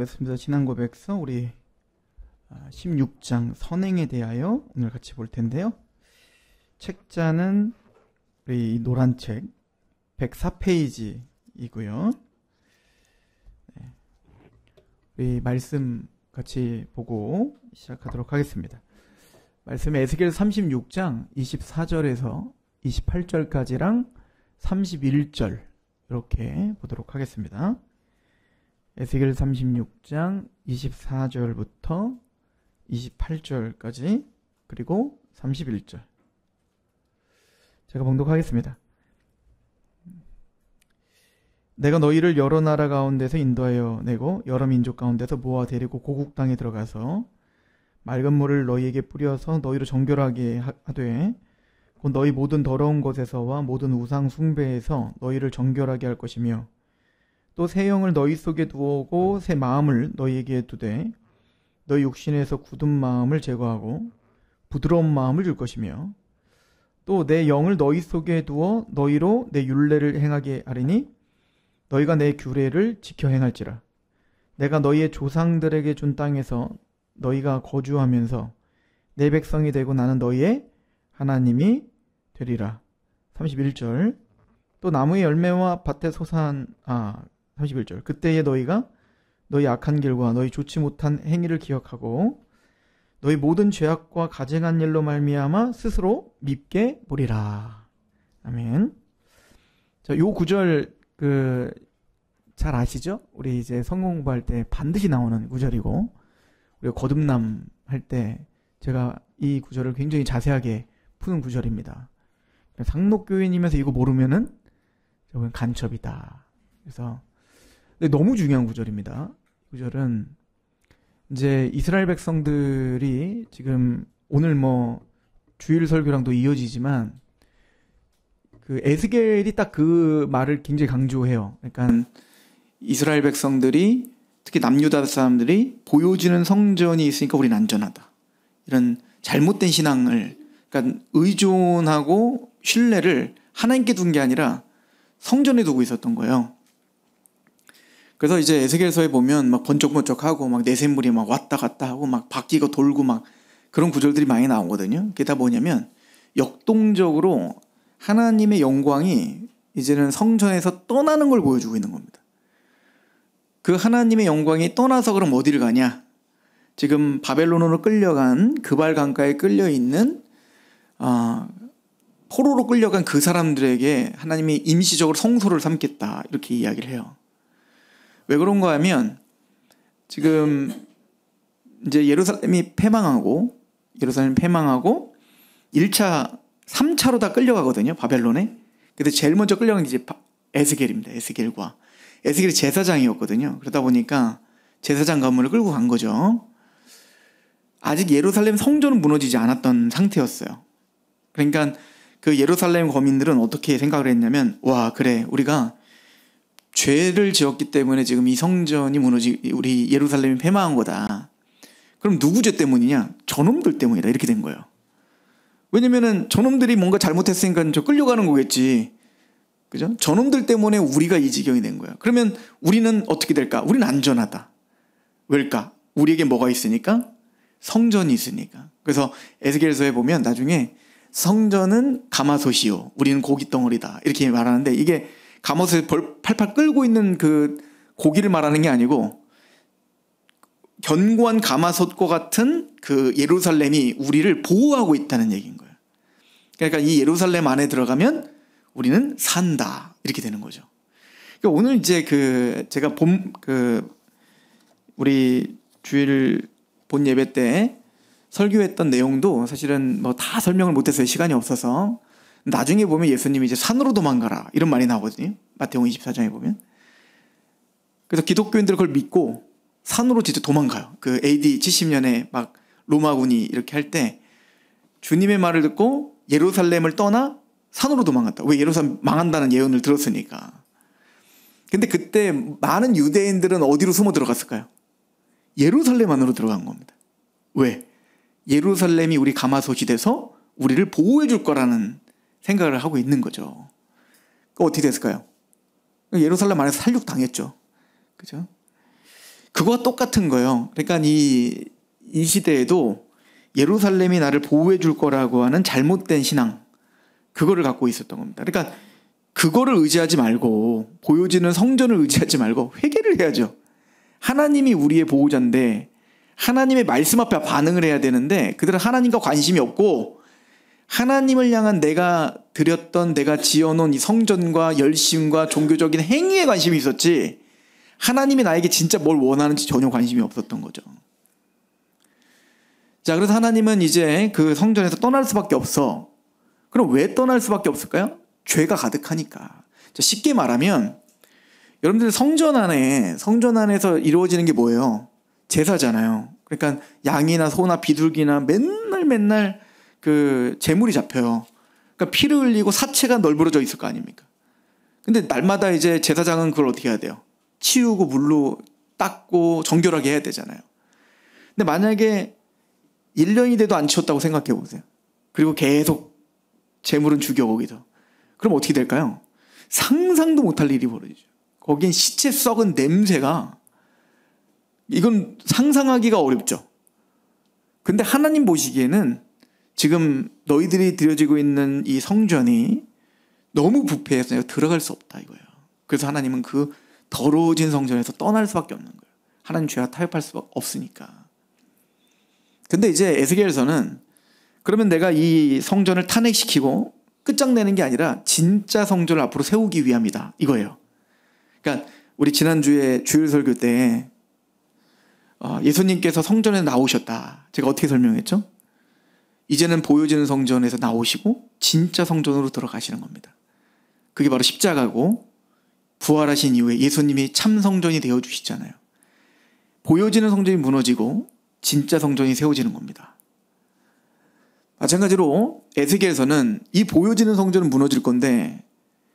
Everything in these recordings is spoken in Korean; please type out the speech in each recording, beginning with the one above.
고백습니다. 신앙고백서 우리 16장 선행에 대하여 오늘 같이 볼 텐데요. 책자는 우리 노란 책 104페이지이고요. 우리 말씀 같이 보고 시작하도록 하겠습니다. 말씀 에스겔 36장 24절에서 28절까지랑 31절 이렇게 보도록 하겠습니다. 에스겔 36장 24절부터 28절까지 그리고 31절 제가 봉독하겠습니다. 내가 너희를 여러 나라 가운데서 인도하여 내고 여러 민족 가운데서 모아 데리고 고국 땅에 들어가서 맑은 물을 너희에게 뿌려서 너희를 정결하게 하되 곧 너희 모든 더러운 것에서와 모든 우상 숭배에서 너희를 정결하게 할 것이며 또 새 영을 너희 속에 두어오고 새 마음을 너희에게 두되 너희 육신에서 굳은 마음을 제거하고 부드러운 마음을 줄 것이며 또 내 영을 너희 속에 두어 너희로 내 율례를 행하게 하리니 너희가 내 규례를 지켜 행할지라. 내가 너희의 조상들에게 준 땅에서 너희가 거주하면서 내 백성이 되고 나는 너희의 하나님이 되리라. 31절 또 나무의 열매와 밭의 소산 31절 그때에 너희가 너희 악한 길과 너희 좋지 못한 행위를 기억하고 너희 모든 죄악과 가증한 일로 말미암아 스스로 밉게 보리라. 아멘. 자, 요 구절 잘 아시죠? 우리 이제 성경 공부할 때 반드시 나오는 구절이고 우리가 거듭남 할 때 제가 이 구절을 굉장히 자세하게 푸는 구절입니다. 상록교인이면서 이거 모르면은 저건 간첩이다. 그래서 너무 중요한 구절입니다. 구절은 이제 이스라엘 백성들이 지금 오늘 주일 설교랑도 이어지지만 에스겔이 딱 그 말을 굉장히 강조해요. 그러니까 이스라엘 백성들이 특히 남유다 사람들이 보여지는 성전이 있으니까 우리는 안전하다. 이런 잘못된 신앙을 그러니까 의존하고 신뢰를 하나님께 둔 게 아니라 성전에 두고 있었던 거예요. 그래서 이제 에스겔서에 보면 막 번쩍번쩍하고 막 내샘물이 막 왔다 갔다 하고 막 바뀌고 돌고 막 그런 구절들이 많이 나오거든요. 그게 다 뭐냐면 역동적으로 하나님의 영광이 이제는 성전에서 떠나는 걸 보여주고 있는 겁니다. 그 하나님의 영광이 떠나서 그럼 어디를 가냐? 지금 바벨론으로 끌려간 그발 강가에 끌려있는 포로로 끌려간 그 사람들에게 하나님이 임시적으로 성소를 삼겠다 이렇게 이야기를 해요. 왜 그런가 하면 지금 이제 예루살렘이 패망하고 1차, 3차로 다 끌려가거든요. 바벨론에. 근데 제일 먼저 끌려간 게 이제 에스겔입니다. 에스겔이 제사장이었거든요. 그러다 보니까 제사장 가문을 끌고 간 거죠. 아직 예루살렘 성전은 무너지지 않았던 상태였어요. 그러니까 그 예루살렘 거민들은 어떻게 생각을 했냐면 와 그래 우리가 죄를 지었기 때문에 지금 이 성전이 우리 예루살렘이 패망한 거다. 그럼 누구 죄 때문이냐? 저놈들 때문이다. 이렇게 된 거예요. 왜냐면은 저놈들이 뭔가 잘못했으니까 저 끌려가는 거겠지. 그죠? 저놈들 때문에 우리가 이 지경이 된 거예요. 그러면 우리는 어떻게 될까? 우리는 안전하다. 왜일까? 우리에게 뭐가 있으니까? 성전이 있으니까. 그래서 에스겔서에 보면 나중에 성전은 가마솥이요. 우리는 고기 덩어리다. 이렇게 말하는데 이게 가마솥에 팔팔 끓고 있는 그 고기를 말하는 게 아니고 견고한 가마솥과 같은 그 예루살렘이 우리를 보호하고 있다는 얘기인 거예요. 그러니까 이 예루살렘 안에 들어가면 우리는 산다. 이렇게 되는 거죠. 그러니까 오늘 이제 제가 우리 주일 본 예배 때 설교했던 내용도 사실은 다 설명을 못했어요. 시간이 없어서. 나중에 보면 예수님이 이제 산으로 도망가라. 이런 말이 나오거든요. 마태복음 24장에 보면. 그래서 기독교인들은 그걸 믿고 산으로 진짜 도망가요. 그 AD 70년에 막 로마군이 이렇게 할 때 주님의 말을 듣고 예루살렘을 떠나 산으로 도망갔다. 왜? 예루살렘 망한다는 예언을 들었으니까. 근데 그때 많은 유대인들은 어디로 숨어 들어갔을까요? 예루살렘 안으로 들어간 겁니다. 왜? 예루살렘이 우리 가마솥이 돼서 우리를 보호해 줄 거라는 생각을 하고 있는 거죠. 어떻게 됐을까요? 예루살렘 안에서 살육당했죠. 그죠? 그거와 똑같은 거예요. 그러니까 이 시대에도 예루살렘이 나를 보호해 줄 거라고 하는 잘못된 신앙, 그거를 갖고 있었던 겁니다. 그러니까 그거를 의지하지 말고, 보여지는 성전을 의지하지 말고 회개를 해야죠. 하나님이 우리의 보호자인데 하나님의 말씀 앞에 반응을 해야 되는데, 그들은 하나님과 관심이 없고 하나님을 향한 내가 드렸던, 내가 지어놓은 이 성전과 열심과 종교적인 행위에 관심이 있었지, 하나님이 나에게 진짜 뭘 원하는지 전혀 관심이 없었던 거죠. 자, 그래서 하나님은 이제 그 성전에서 떠날 수밖에 없어. 그럼 왜 떠날 수밖에 없을까요? 죄가 가득하니까. 쉽게 말하면 여러분들 성전 안에서 이루어지는 게 뭐예요? 제사잖아요. 그러니까 양이나 소나 비둘기나 맨날 그 제물이 잡혀요. 그러니까 피를 흘리고 사체가 널브러져 있을 거 아닙니까? 근데 날마다 이제 제사장은 그걸 어떻게 해야 돼요? 치우고 물로 닦고 정결하게 해야 되잖아요. 근데 만약에 1년이 돼도 안 치웠다고 생각해 보세요. 그리고 계속 제물은 죽여 거기서. 그럼 어떻게 될까요? 상상도 못할 일이 벌어지죠. 거긴 시체 썩은 냄새가, 이건 상상하기가 어렵죠. 근데 하나님 보시기에는 지금 너희들이 드려지고 있는 이 성전이 너무 부패해서 내가 들어갈 수 없다 이거예요. 그래서 하나님은 그 더러워진 성전에서 떠날 수밖에 없는 거예요. 하나님 죄와 타협할 수 없으니까. 근데 이제 에스겔서는 그러면 내가 이 성전을 탄핵시키고 끝장내는 게 아니라 진짜 성전을 앞으로 세우기 위함이다 이거예요. 그러니까 우리 지난주에 주일 설교 때 예수님께서 성전에 나오셨다. 제가 어떻게 설명했죠? 이제는 보여지는 성전에서 나오시고 진짜 성전으로 들어가시는 겁니다. 그게 바로 십자가고, 부활하신 이후에 예수님이 참 성전이 되어주시잖아요. 보여지는 성전이 무너지고 진짜 성전이 세워지는 겁니다. 마찬가지로 에스겔서는 이 보여지는 성전은 무너질 건데,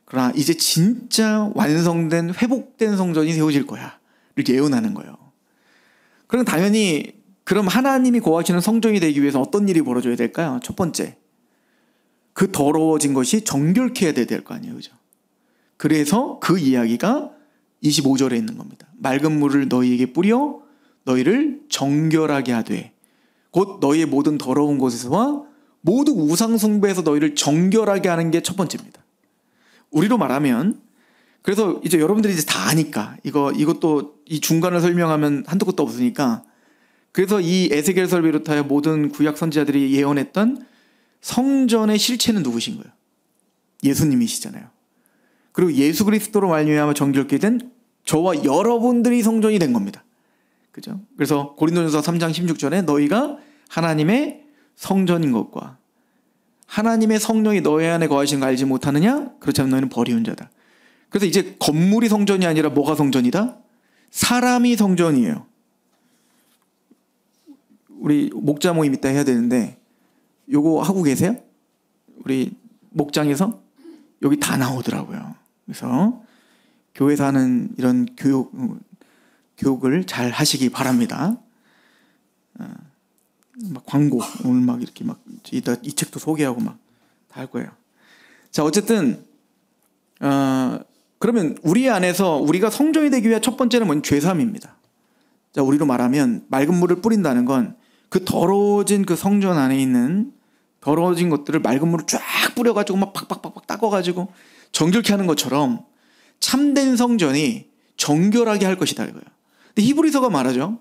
그러나 이제 진짜 완성된 회복된 성전이 세워질 거야 를 예언하는 거예요. 그럼 당연히 그럼 하나님이 거하시는 성전이 되기 위해서 어떤 일이 벌어져야 될까요? 첫 번째, 그 더러워진 것이 정결케 해야 될 거 아니에요, 그죠? 그래서 그 이야기가 25절에 있는 겁니다. 맑은 물을 너희에게 뿌려 너희를 정결하게 하되, 곧 너희의 모든 더러운 곳에서와 모두 우상 숭배에서 너희를 정결하게 하는 게 첫 번째입니다. 우리로 말하면, 그래서 이제 여러분들이 이제 다 아니까 이것도 이 중간을 설명하면 한두 것도 없으니까, 그래서 이 에스겔서를 비롯하여 모든 구약 선지자들이 예언했던 성전의 실체는 누구신 거예요? 예수님이시잖아요. 그리고 예수 그리스도로 말미암아 정결케 된 저와 여러분들이 성전이 된 겁니다. 그죠? 그래서 고린도전서 3장 16절에 너희가 하나님의 성전인 것과 하나님의 성령이 너희 안에 거하시는 거 알지 못하느냐? 그렇지 않으면 너희는 버리운 자다. 그래서 이제 건물이 성전이 아니라 뭐가 성전이다? 사람이 성전이에요. 우리 목자 모임 이따 해야 되는데 요거 하고 계세요? 우리 목장에서 여기 다 나오더라고요. 그래서 교회에서 하는 이런 교육을 잘 하시기 바랍니다. 막 광고 오늘 막 이렇게 막 이 책도 소개하고 막 다 할 거예요. 자, 어쨌든 그러면 우리 안에서 우리가 성전이 되기 위한 첫 번째는 뭐냐? 죄사함입니다. 자, 우리로 말하면 맑은 물을 뿌린다는 건 그 더러워진 그 성전 안에 있는 더러워진 것들을 맑은 물을 쫙 뿌려가지고 막 팍팍팍팍 닦아가지고 정결케 하는 것처럼 참된 성전이 정결하게 할 것이다 이거예요. 근데 히브리서가 말하죠.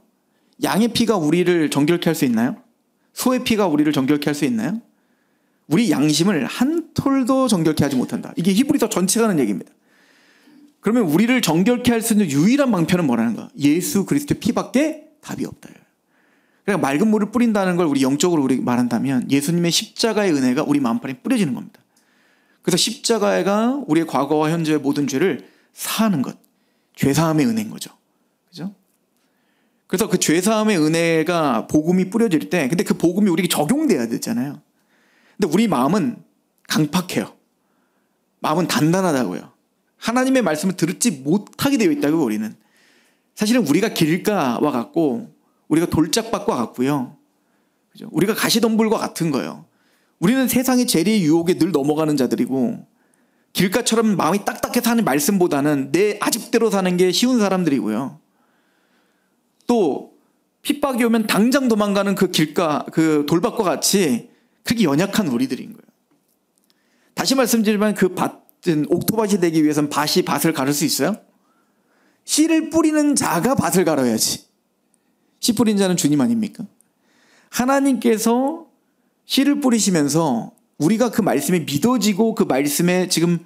양의 피가 우리를 정결케 할 수 있나요? 소의 피가 우리를 정결케 할 수 있나요? 우리 양심을 한 톨도 정결케 하지 못한다. 이게 히브리서 전체가 하는 얘기입니다. 그러면 우리를 정결케 할 수 있는 유일한 방편은 뭐라는 거야? 예수 그리스도의 피밖에 답이 없다. 그러니까 맑은 물을 뿌린다는 걸 우리 영적으로 우리 말한다면 예수님의 십자가의 은혜가 우리 마음판에 뿌려지는 겁니다. 그래서 십자가가 우리의 과거와 현재의 모든 죄를 사하는 것, 죄사함의 은혜인 거죠. 그죠? 그래서 그 죄사함의 은혜가 복음이 뿌려질 때, 근데 그 복음이 우리에게 적용돼야 되잖아요. 근데 우리 마음은 강팍해요. 마음은 단단하다고요. 하나님의 말씀을 듣지 못하게 되어 있다고. 우리는 사실은 우리가 길가와 같고 우리가 돌짝밭과 같고요. 그죠? 우리가 가시덤불과 같은 거예요. 우리는 세상의 재리의 유혹에 늘 넘어가는 자들이고, 길가처럼 마음이 딱딱해서 하는 말씀보다는 내 아집대로 사는 게 쉬운 사람들이고요. 또 핍박이 오면 당장 도망가는 그 돌밭과 같이 그렇게 연약한 우리들인 거예요. 다시 말씀드리면 그 밭은 옥토밭이 되기 위해서는 밭이 밭을 가를 수 있어요? 씨를 뿌리는 자가 밭을 갈아야지. 씨 뿌린 자는 주님 아닙니까? 하나님께서 씨를 뿌리시면서 우리가 그 말씀에 믿어지고 그 말씀에 지금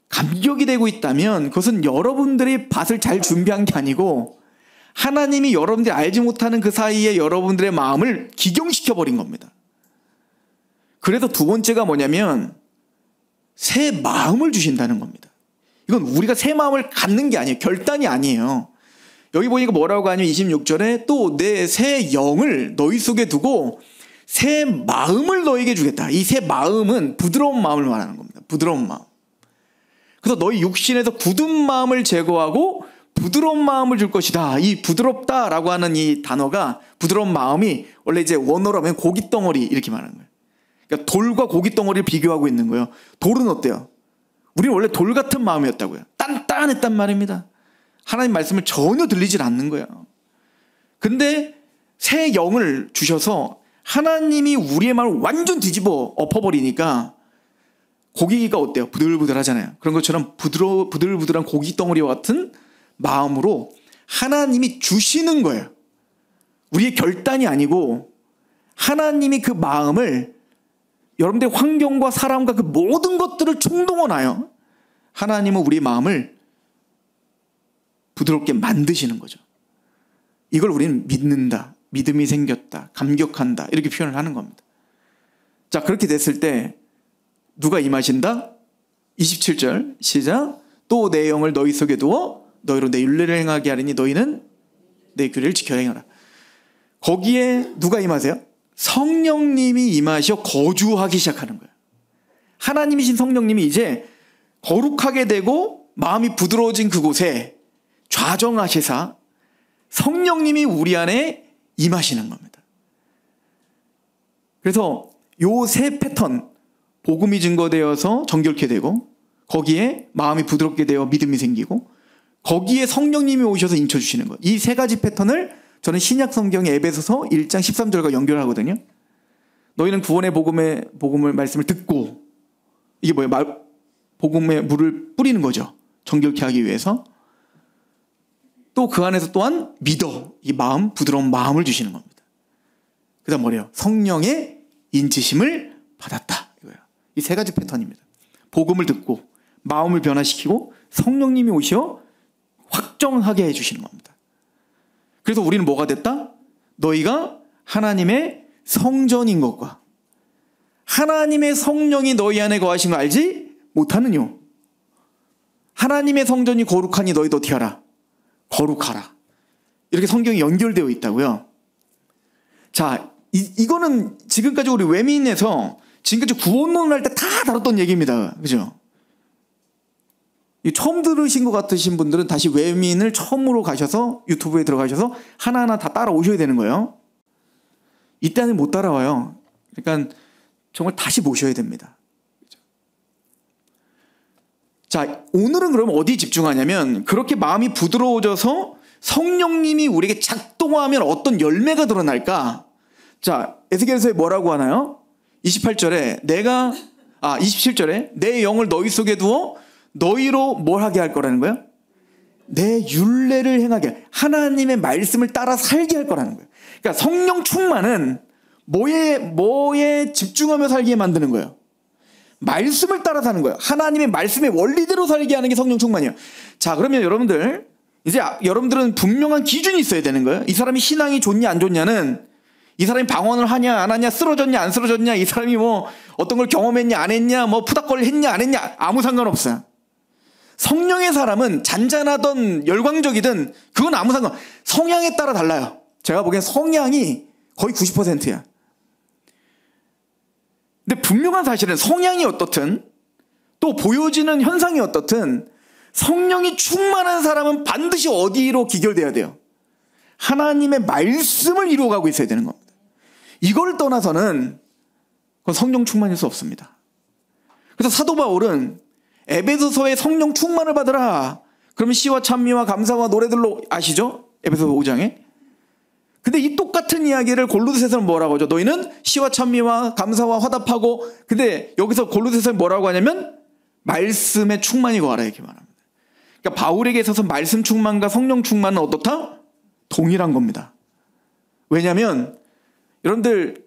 감격이 되고 있다면 그것은 여러분들이 밭을 잘 준비한 게 아니고 하나님이 여러분들이 알지 못하는 그 사이에 여러분들의 마음을 기경시켜버린 겁니다. 그래서 두 번째가 뭐냐면 새 마음을 주신다는 겁니다. 이건 우리가 새 마음을 갖는 게 아니에요. 결단이 아니에요. 여기 보니까 뭐라고 하냐면 26절에 또 내 새 영을 너희 속에 두고 새 마음을 너에게 주겠다. 이 새 마음은 부드러운 마음을 말하는 겁니다. 부드러운 마음. 그래서 너희 육신에서 굳은 마음을 제거하고 부드러운 마음을 줄 것이다. 이 부드럽다라고 하는 이 단어가 부드러운 마음이 원래 이제 원어로 하면 고깃덩어리 이렇게 말하는 거예요. 그러니까 돌과 고깃덩어리를 비교하고 있는 거예요. 돌은 어때요? 우리는 원래 돌 같은 마음이었다고요. 단단했단 말입니다. 하나님 말씀을 전혀 들리질 않는 거예요. 근데 새 영을 주셔서 하나님이 우리의 마음을 완전 뒤집어 엎어버리니까 고기가 어때요? 부들부들하잖아요. 그런 것처럼 부들부들한 고깃덩어리와 같은 마음으로 하나님이 주시는 거예요. 우리의 결단이 아니고 하나님이 그 마음을 여러분들의 환경과 사람과 그 모든 것들을 총동원하여 하나님은 우리의 마음을 부드럽게 만드시는 거죠. 이걸 우리는 믿는다, 믿음이 생겼다, 감격한다 이렇게 표현을 하는 겁니다. 자, 그렇게 됐을 때 누가 임하신다? 27절 시작. 또 내 영을 너희 속에 두어 너희로 내 율례를 행하게 하리니 너희는 내 규례를 지켜야 행하라. 거기에 누가 임하세요? 성령님이 임하셔 거주하기 시작하는 거예요. 하나님이신 성령님이 이제 거룩하게 되고 마음이 부드러워진 그곳에 좌정하시사 성령님이 우리 안에 임하시는 겁니다. 그래서 요 세 패턴, 복음이 증거되어서 정결케 되고 거기에 마음이 부드럽게 되어 믿음이 생기고 거기에 성령님이 오셔서 인쳐주시는 거예요. 이 세 가지 패턴을 저는 신약 성경의 에베소서 1장 13절과 연결하거든요. 너희는 구원의 복음을 말씀을 듣고 이게 뭐예요? 복음의 물을 뿌리는 거죠. 정결케 하기 위해서. 또 그 안에서 또한 믿어. 이 마음, 부드러운 마음을 주시는 겁니다. 그 다음 뭐래요? 성령의 인치심을 받았다. 이거예요. 이 세 가지 패턴입니다. 복음을 듣고 마음을 변화시키고 성령님이 오셔 확정하게 해주시는 겁니다. 그래서 우리는 뭐가 됐다? 너희가 하나님의 성전인 것과 하나님의 성령이 너희 안에 거하신 거 알지? 못하느뇨. 하나님의 성전이 거룩하니 너희도 어떻게 하라? 거룩하라. 이렇게 성경이 연결되어 있다고요. 자, 이거는 지금까지 우리 외민에서 지금까지 구원론을 할 때 다 다뤘던 얘기입니다. 그죠? 처음 들으신 것 같으신 분들은 다시 외민을 처음으로 가셔서 유튜브에 들어가셔서 하나하나 다 따라오셔야 되는 거예요. 이때는 못 따라와요. 그러니까 정말 다시 모셔야 됩니다. 자, 오늘은 그럼 어디에 집중하냐면 그렇게 마음이 부드러워져서 성령님이 우리에게 작동하면 어떤 열매가 드러날까? 자, 에스겔서에 뭐라고 하나요? 27절에 내 영을 너희 속에 두어 너희로 뭘 하게 할 거라는 거예요? 내 율례를 행하게, 하나님의 말씀을 따라 살게 할 거라는 거예요. 그러니까 성령 충만은 뭐에 집중하며 살게 만드는 거예요? 말씀을 따라 사는 거예요. 하나님의 말씀의 원리대로 살게 하는 게 성령 충만이에요. 자, 그러면 여러분들, 이제 여러분들은 분명한 기준이 있어야 되는 거예요. 이 사람이 신앙이 좋냐 안 좋냐는 이 사람이 방언을 하냐 안 하냐, 쓰러졌냐 안 쓰러졌냐, 이 사람이 뭐 어떤 걸 경험했냐 안 했냐, 뭐 푸닥거리 했냐 안 했냐, 아무 상관없어요. 성령의 사람은 잔잔하던 열광적이든 그건 아무 상관, 성향에 따라 달라요. 제가 보기엔 성향이 거의 90%야. 근데 분명한 사실은 성향이 어떻든 또 보여지는 현상이 어떻든 성령이 충만한 사람은 반드시 어디로 기결돼야 돼요? 하나님의 말씀을 이루어가고 있어야 되는 겁니다. 이걸 떠나서는 그건 성령 충만일 수 없습니다. 그래서 사도 바울은 에베소서에 성령 충만을 받으라. 그러면 시와 찬미와 감사와 노래들로 아시죠? 에베소서 5장에. 근데 이 똑같은 이야기를 골로새서는 뭐라고 하죠? 너희는 시와 찬미와 감사와 화답하고, 근데 여기서 골로새서는 뭐라고 하냐면 말씀에 충만히 거하라 이렇게 말합니다. 그러니까 바울에게 있어서 말씀 충만과 성령 충만은 어떻다? 동일한 겁니다. 왜냐하면 여러분들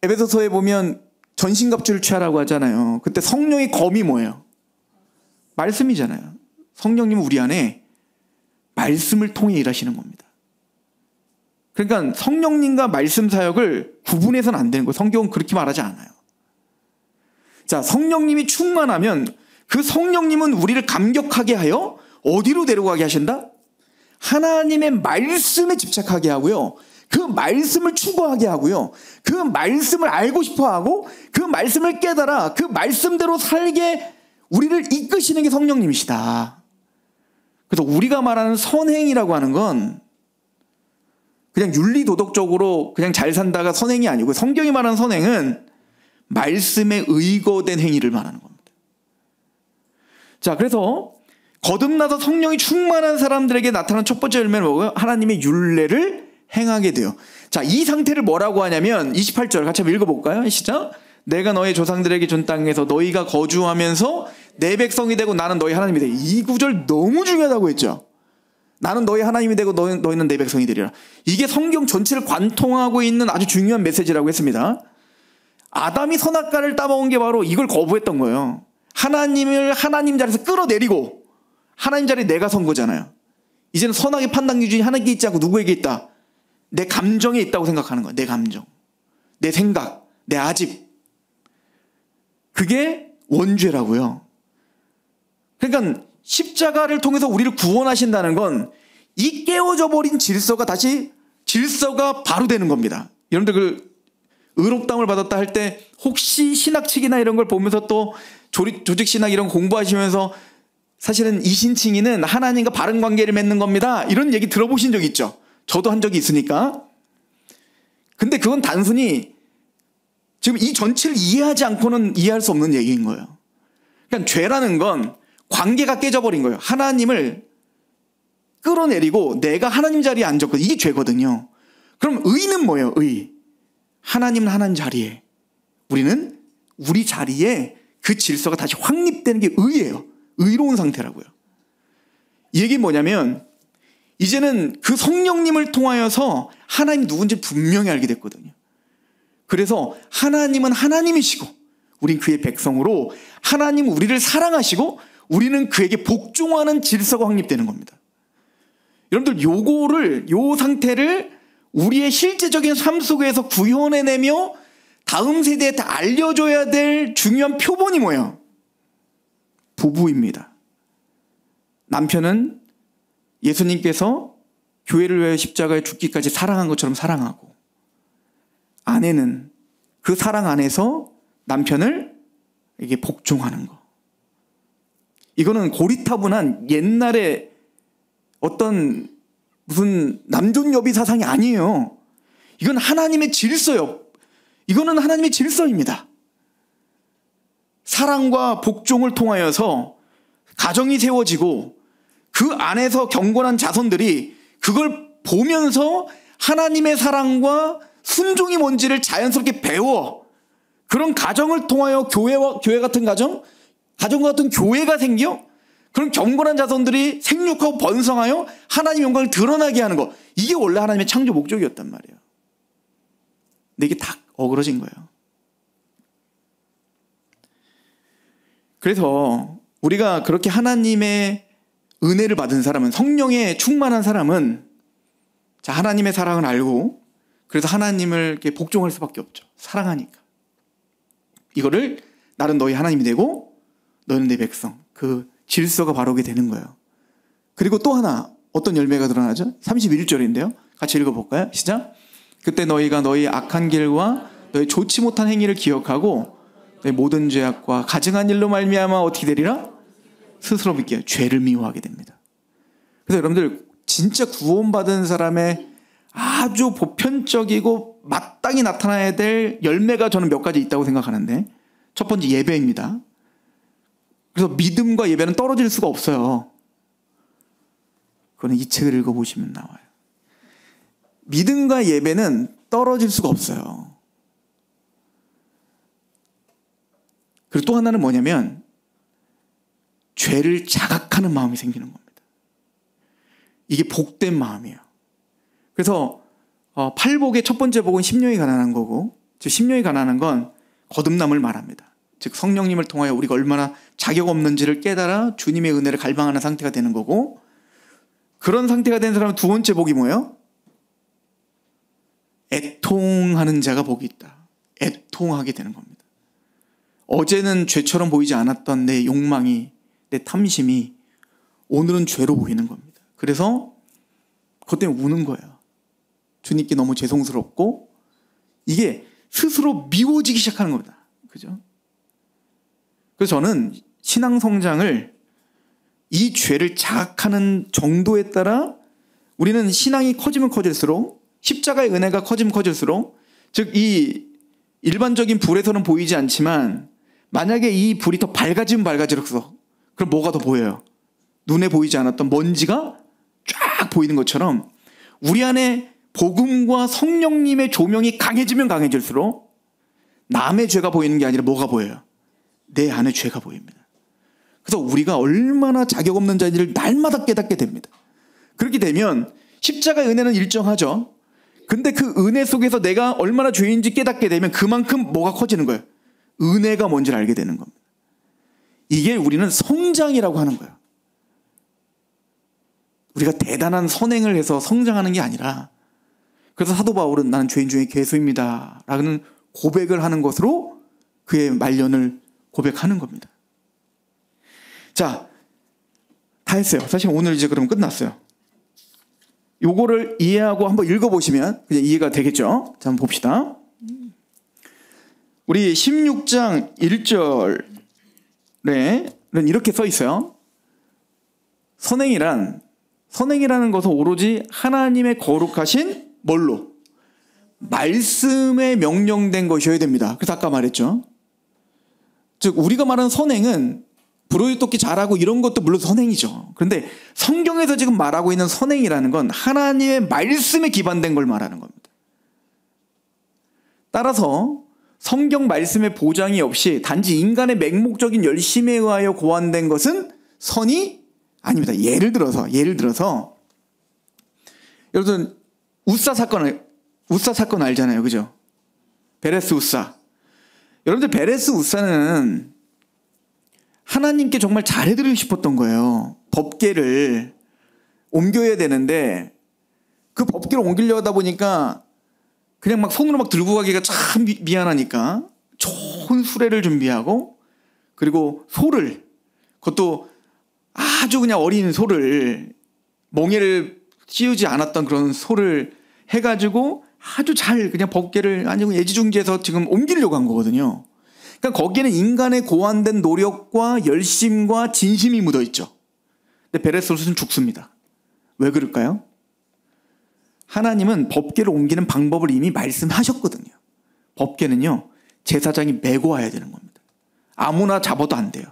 에베소서에 보면 전신갑주를 취하라고 하잖아요. 그때 성령의 검이 뭐예요? 말씀이잖아요. 성령님은 우리 안에 말씀을 통해 일하시는 겁니다. 그러니까 성령님과 말씀 사역을 구분해서는 안 되는 거예요. 성경은 그렇게 말하지 않아요. 자, 성령님이 충만하면 그 성령님은 우리를 감격하게 하여 어디로 데려가게 하신다? 하나님의 말씀에 집착하게 하고요. 그 말씀을 추구하게 하고요. 그 말씀을 알고 싶어 하고 그 말씀을 깨달아 그 말씀대로 살게 우리를 이끄시는 게 성령님이시다. 그래서 우리가 말하는 선행이라고 하는 건 그냥 윤리도덕적으로 그냥 잘 산다가 선행이 아니고 성경이 말하는 선행은 말씀에 의거된 행위를 말하는 겁니다. 자, 그래서 거듭나서 성령이 충만한 사람들에게 나타난 첫 번째 열매는 뭐고요? 하나님의 율례를 행하게 돼요. 자, 이 상태를 뭐라고 하냐면 28절 같이 한번 읽어볼까요? 시작. 내가 너희 조상들에게 준 땅에서 너희가 거주하면서 내 백성이 되고 나는 너희 하나님이 되리. 이 구절 너무 중요하다고 했죠. 나는 너희 하나님이 되고 너희는 내 백성이 되리라. 이게 성경 전체를 관통하고 있는 아주 중요한 메시지라고 했습니다. 아담이 선악과를 따먹은 게 바로 이걸 거부했던 거예요. 하나님을 하나님 자리에서 끌어내리고 하나님 자리에 내가 선 거잖아요. 이제는 선악의 판단 기준이 하나님께 있지 않고 누구에게 있다? 내 감정에 있다고 생각하는 거예요. 내 감정, 내 생각, 내 아집. 그게 원죄라고요. 그러니까 십자가를 통해서 우리를 구원하신다는 건 이 깨어져 버린 질서가 다시 질서가 바로 되는 겁니다. 여러분들 그 의롭다함을 받았다 할 때 혹시 신학책이나 이런 걸 보면서 또 조직신학 이런 거 공부하시면서 사실은 이신칭의는 하나님과 바른 관계를 맺는 겁니다. 이런 얘기 들어보신 적 있죠? 저도 한 적이 있으니까. 근데 그건 단순히 지금 이 전체를 이해하지 않고는 이해할 수 없는 얘기인 거예요. 그러니까 죄라는 건 관계가 깨져버린 거예요. 하나님을 끌어내리고 내가 하나님 자리에 앉았거든요. 이게 죄거든요. 그럼 의는 뭐예요? 의. 하나님은 하나님 자리에, 우리는 우리 자리에 그 질서가 다시 확립되는 게 의예요. 의로운 상태라고요. 이 얘기는 뭐냐면 이제는 그 성령님을 통하여서 하나님이 누군지 분명히 알게 됐거든요. 그래서 하나님은 하나님이시고 우린 그의 백성으로 하나님은 우리를 사랑하시고 우리는 그에게 복종하는 질서가 확립되는 겁니다. 여러분들 요 상태를 우리의 실제적인 삶 속에서 구현해내며 다음 세대에 다 알려줘야 될 중요한 표본이 뭐예요? 부부입니다. 남편은 예수님께서 교회를 위해 십자가에 죽기까지 사랑한 것처럼 사랑하고, 아내는 그 사랑 안에서 남편을 이게 복종하는 거. 이거는 고리타분한 옛날에 어떤 무슨 남존여비 사상이 아니에요. 이건 하나님의 질서요. 이거는 하나님의 질서입니다. 사랑과 복종을 통하여서 가정이 세워지고 그 안에서 경건한 자손들이 그걸 보면서 하나님의 사랑과 순종이 뭔지를 자연스럽게 배워 그런 가정을 통하여 교회 같은 가정 같은 교회가 생겨 그런 경건한 자손들이 생육하고 번성하여 하나님의 영광을 드러나게 하는 거, 이게 원래 하나님의 창조 목적이었단 말이에요. 근데 이게 다 어그러진 거예요. 그래서 우리가 그렇게 하나님의 은혜를 받은 사람은, 성령에 충만한 사람은 자, 하나님의 사랑을 알고 그래서 하나님을 이렇게 복종할 수밖에 없죠. 사랑하니까. 이거를 나는 너희 하나님이 되고 너희는 내 백성, 그 질서가 바로게 되는 거예요. 그리고 또 하나 어떤 열매가 드러나죠? 31절인데요. 같이 읽어볼까요? 시작. 그때 너희가 너희 악한 길과 너희 좋지 못한 행위를 기억하고 너희 모든 죄악과 가증한 일로 말미암아 어떻게 되리라? 스스로 믿게 죄를 미워하게 됩니다. 그래서 여러분들 진짜 구원받은 사람의 아주 보편적이고 마땅히 나타나야 될 열매가 저는 몇 가지 있다고 생각하는데, 첫 번째 예배입니다. 그래서 믿음과 예배는 떨어질 수가 없어요. 그거는 이 책을 읽어보시면 나와요. 믿음과 예배는 떨어질 수가 없어요. 그리고 또 하나는 뭐냐면 죄를 자각하는 마음이 생기는 겁니다. 이게 복된 마음이에요. 그래서 팔복의 첫 번째 복은 심령이 가난한 거고, 즉 심령이 가난한 건 거듭남을 말합니다. 즉 성령님을 통하여 우리가 얼마나 자격 없는지를 깨달아 주님의 은혜를 갈망하는 상태가 되는 거고, 그런 상태가 된 사람은 두 번째 복이 뭐예요? 애통하는 자가 복이 있다. 애통하게 되는 겁니다. 어제는 죄처럼 보이지 않았던 내 욕망이, 내 탐심이 오늘은 죄로 보이는 겁니다. 그래서 그것 때문에 우는 거예요. 주님께 너무 죄송스럽고, 이게 스스로 미워지기 시작하는 겁니다. 그죠? 그래서 저는 신앙 성장을 이 죄를 자각하는 정도에 따라 우리는 신앙이 커지면 커질수록, 십자가의 은혜가 커지면 커질수록, 즉 이 일반적인 불에서는 보이지 않지만 만약에 이 불이 더 밝아지면 밝아질수록 그럼 뭐가 더 보여요? 눈에 보이지 않았던 먼지가 쫙 보이는 것처럼 우리 안에 복음과 성령님의 조명이 강해지면 강해질수록 남의 죄가 보이는 게 아니라 뭐가 보여요? 내 안에 죄가 보입니다. 그래서 우리가 얼마나 자격 없는 자인지를 날마다 깨닫게 됩니다. 그렇게 되면 십자가의 은혜는 일정하죠. 근데 그 은혜 속에서 내가 얼마나 죄인지 깨닫게 되면 그만큼 뭐가 커지는 거예요? 은혜가 뭔지를 알게 되는 겁니다. 이게 우리는 성장이라고 하는 거예요. 우리가 대단한 선행을 해서 성장하는 게 아니라, 그래서 사도 바울은 나는 죄인 중에 괴수입니다 라는 고백을 하는 것으로 그의 말년을 고백하는 겁니다. 자, 다 했어요. 사실 오늘 이제 그럼 끝났어요. 요거를 이해하고 한번 읽어보시면 그냥 이해가 되겠죠. 자, 한번 봅시다. 우리 16장 1절에는 이렇게 써 있어요. 선행이라는 것은 오로지 하나님의 거룩하신 뭘로? 말씀에 명령된 것이어야 됩니다. 그래서 아까 말했죠. 즉 우리가 말하는 선행은 불어이 뜯기 잘하고 이런 것도 물론 선행이죠. 그런데 성경에서 지금 말하고 있는 선행이라는 건 하나님의 말씀에 기반된 걸 말하는 겁니다. 따라서 성경 말씀의 보장이 없이 단지 인간의 맹목적인 열심에 의하여 고안된 것은 선이 아닙니다. 예를 들어서 여러분 우사 사건 알잖아요. 그죠? 베레스 우사. 여러분들 베레스 우사는 하나님께 정말 잘해드리고 싶었던 거예요. 법궤를 옮겨야 되는데 그 법궤를 옮기려고 하다 보니까 그냥 막 손으로 막 들고 가기가 참 미안하니까 좋은 수레를 준비하고, 그리고 소를, 그것도 아주 그냥 어린 소를, 멍에를 씌우지 않았던 그런 소를 해가지고 아주 잘 그냥 법궤를 아니고 애지중지해서 지금 옮기려고 한 거거든요. 그러니까 거기에는 인간의 고안된 노력과 열심과 진심이 묻어 있죠. 근데 베레스는 죽습니다. 왜 그럴까요? 하나님은 법궤를 옮기는 방법을 이미 말씀하셨거든요. 법궤는요, 제사장이 메고 와야 되는 겁니다. 아무나 잡아도 안 돼요.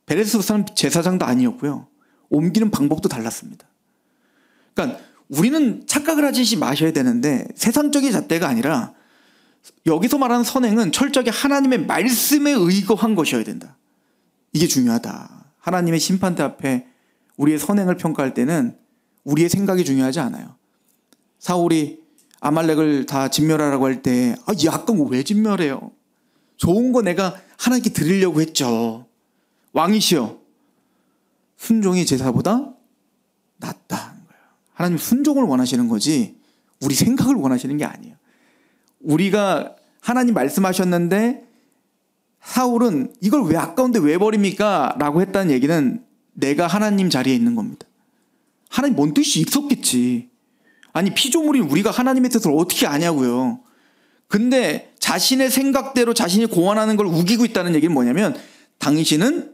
베레스 우사는 제사장도 아니었고요. 옮기는 방법도 달랐습니다. 그러니까 우리는 착각을 하지 마셔야 되는데 세상적인 잣대가 아니라 여기서 말하는 선행은 철저하게 하나님의 말씀에 의거한 것이어야 된다. 이게 중요하다. 하나님의 심판대 앞에 우리의 선행을 평가할 때는 우리의 생각이 중요하지 않아요. 사울이 아말렉을 다 진멸하라고 할 때 이 악한 거 왜 진멸해요? 좋은 거 내가 하나님께 드리려고 했죠. 왕이시여, 순종이 제사보다 낫다는 거예요. 하나님 순종을 원하시는 거지 우리 생각을 원하시는 게 아니에요. 우리가 하나님 말씀하셨는데 사울은 이걸 왜 아까운데 왜 버립니까? 라고 했다는 얘기는 내가 하나님 자리에 있는 겁니다. 하나님 뭔 뜻이 있었겠지. 아니 피조물인 우리가 하나님의 뜻을 어떻게 아냐고요. 근데 자신의 생각대로 자신이 고안하는 걸 우기고 있다는 얘기는 뭐냐면 당신은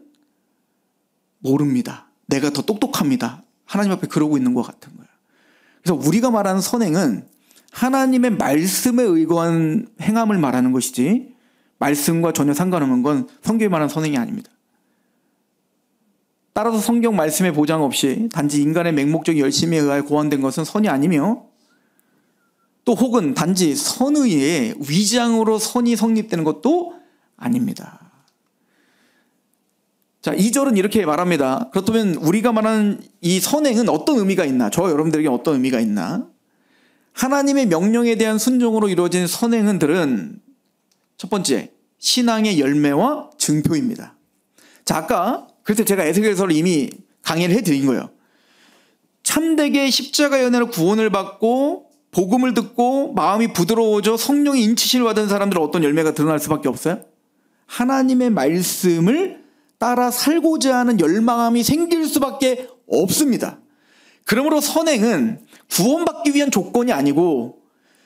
모릅니다. 내가 더 똑똑합니다. 하나님 앞에 그러고 있는 것 같은 거예요. 그래서 우리가 말하는 선행은 하나님의 말씀에 의거한 행함을 말하는 것이지 말씀과 전혀 상관없는 건 성경에 말하는 선행이 아닙니다. 따라서 성경 말씀의 보장 없이 단지 인간의 맹목적 열심에 의하여 고안된 것은 선이 아니며 또 혹은 단지 선의의 위장으로 선이 성립되는 것도 아닙니다. 자, 2절은 이렇게 말합니다. 그렇다면 우리가 말하는 이 선행은 어떤 의미가 있나? 저와 여러분들에게 어떤 의미가 있나? 하나님의 명령에 대한 순종으로 이루어진 선행은들은 첫 번째, 신앙의 열매와 증표입니다. 자, 아까 그래서 제가 에스겔서를 이미 강의를 해드린 거예요. 참되게 십자가 연회로 구원을 받고 복음을 듣고 마음이 부드러워져 성령의 인치심을 받은 사람들은 어떤 열매가 드러날 수밖에 없어요? 하나님의 말씀을 따라 살고자 하는 열망함이 생길 수밖에 없습니다. 그러므로 선행은 구원받기 위한 조건이 아니고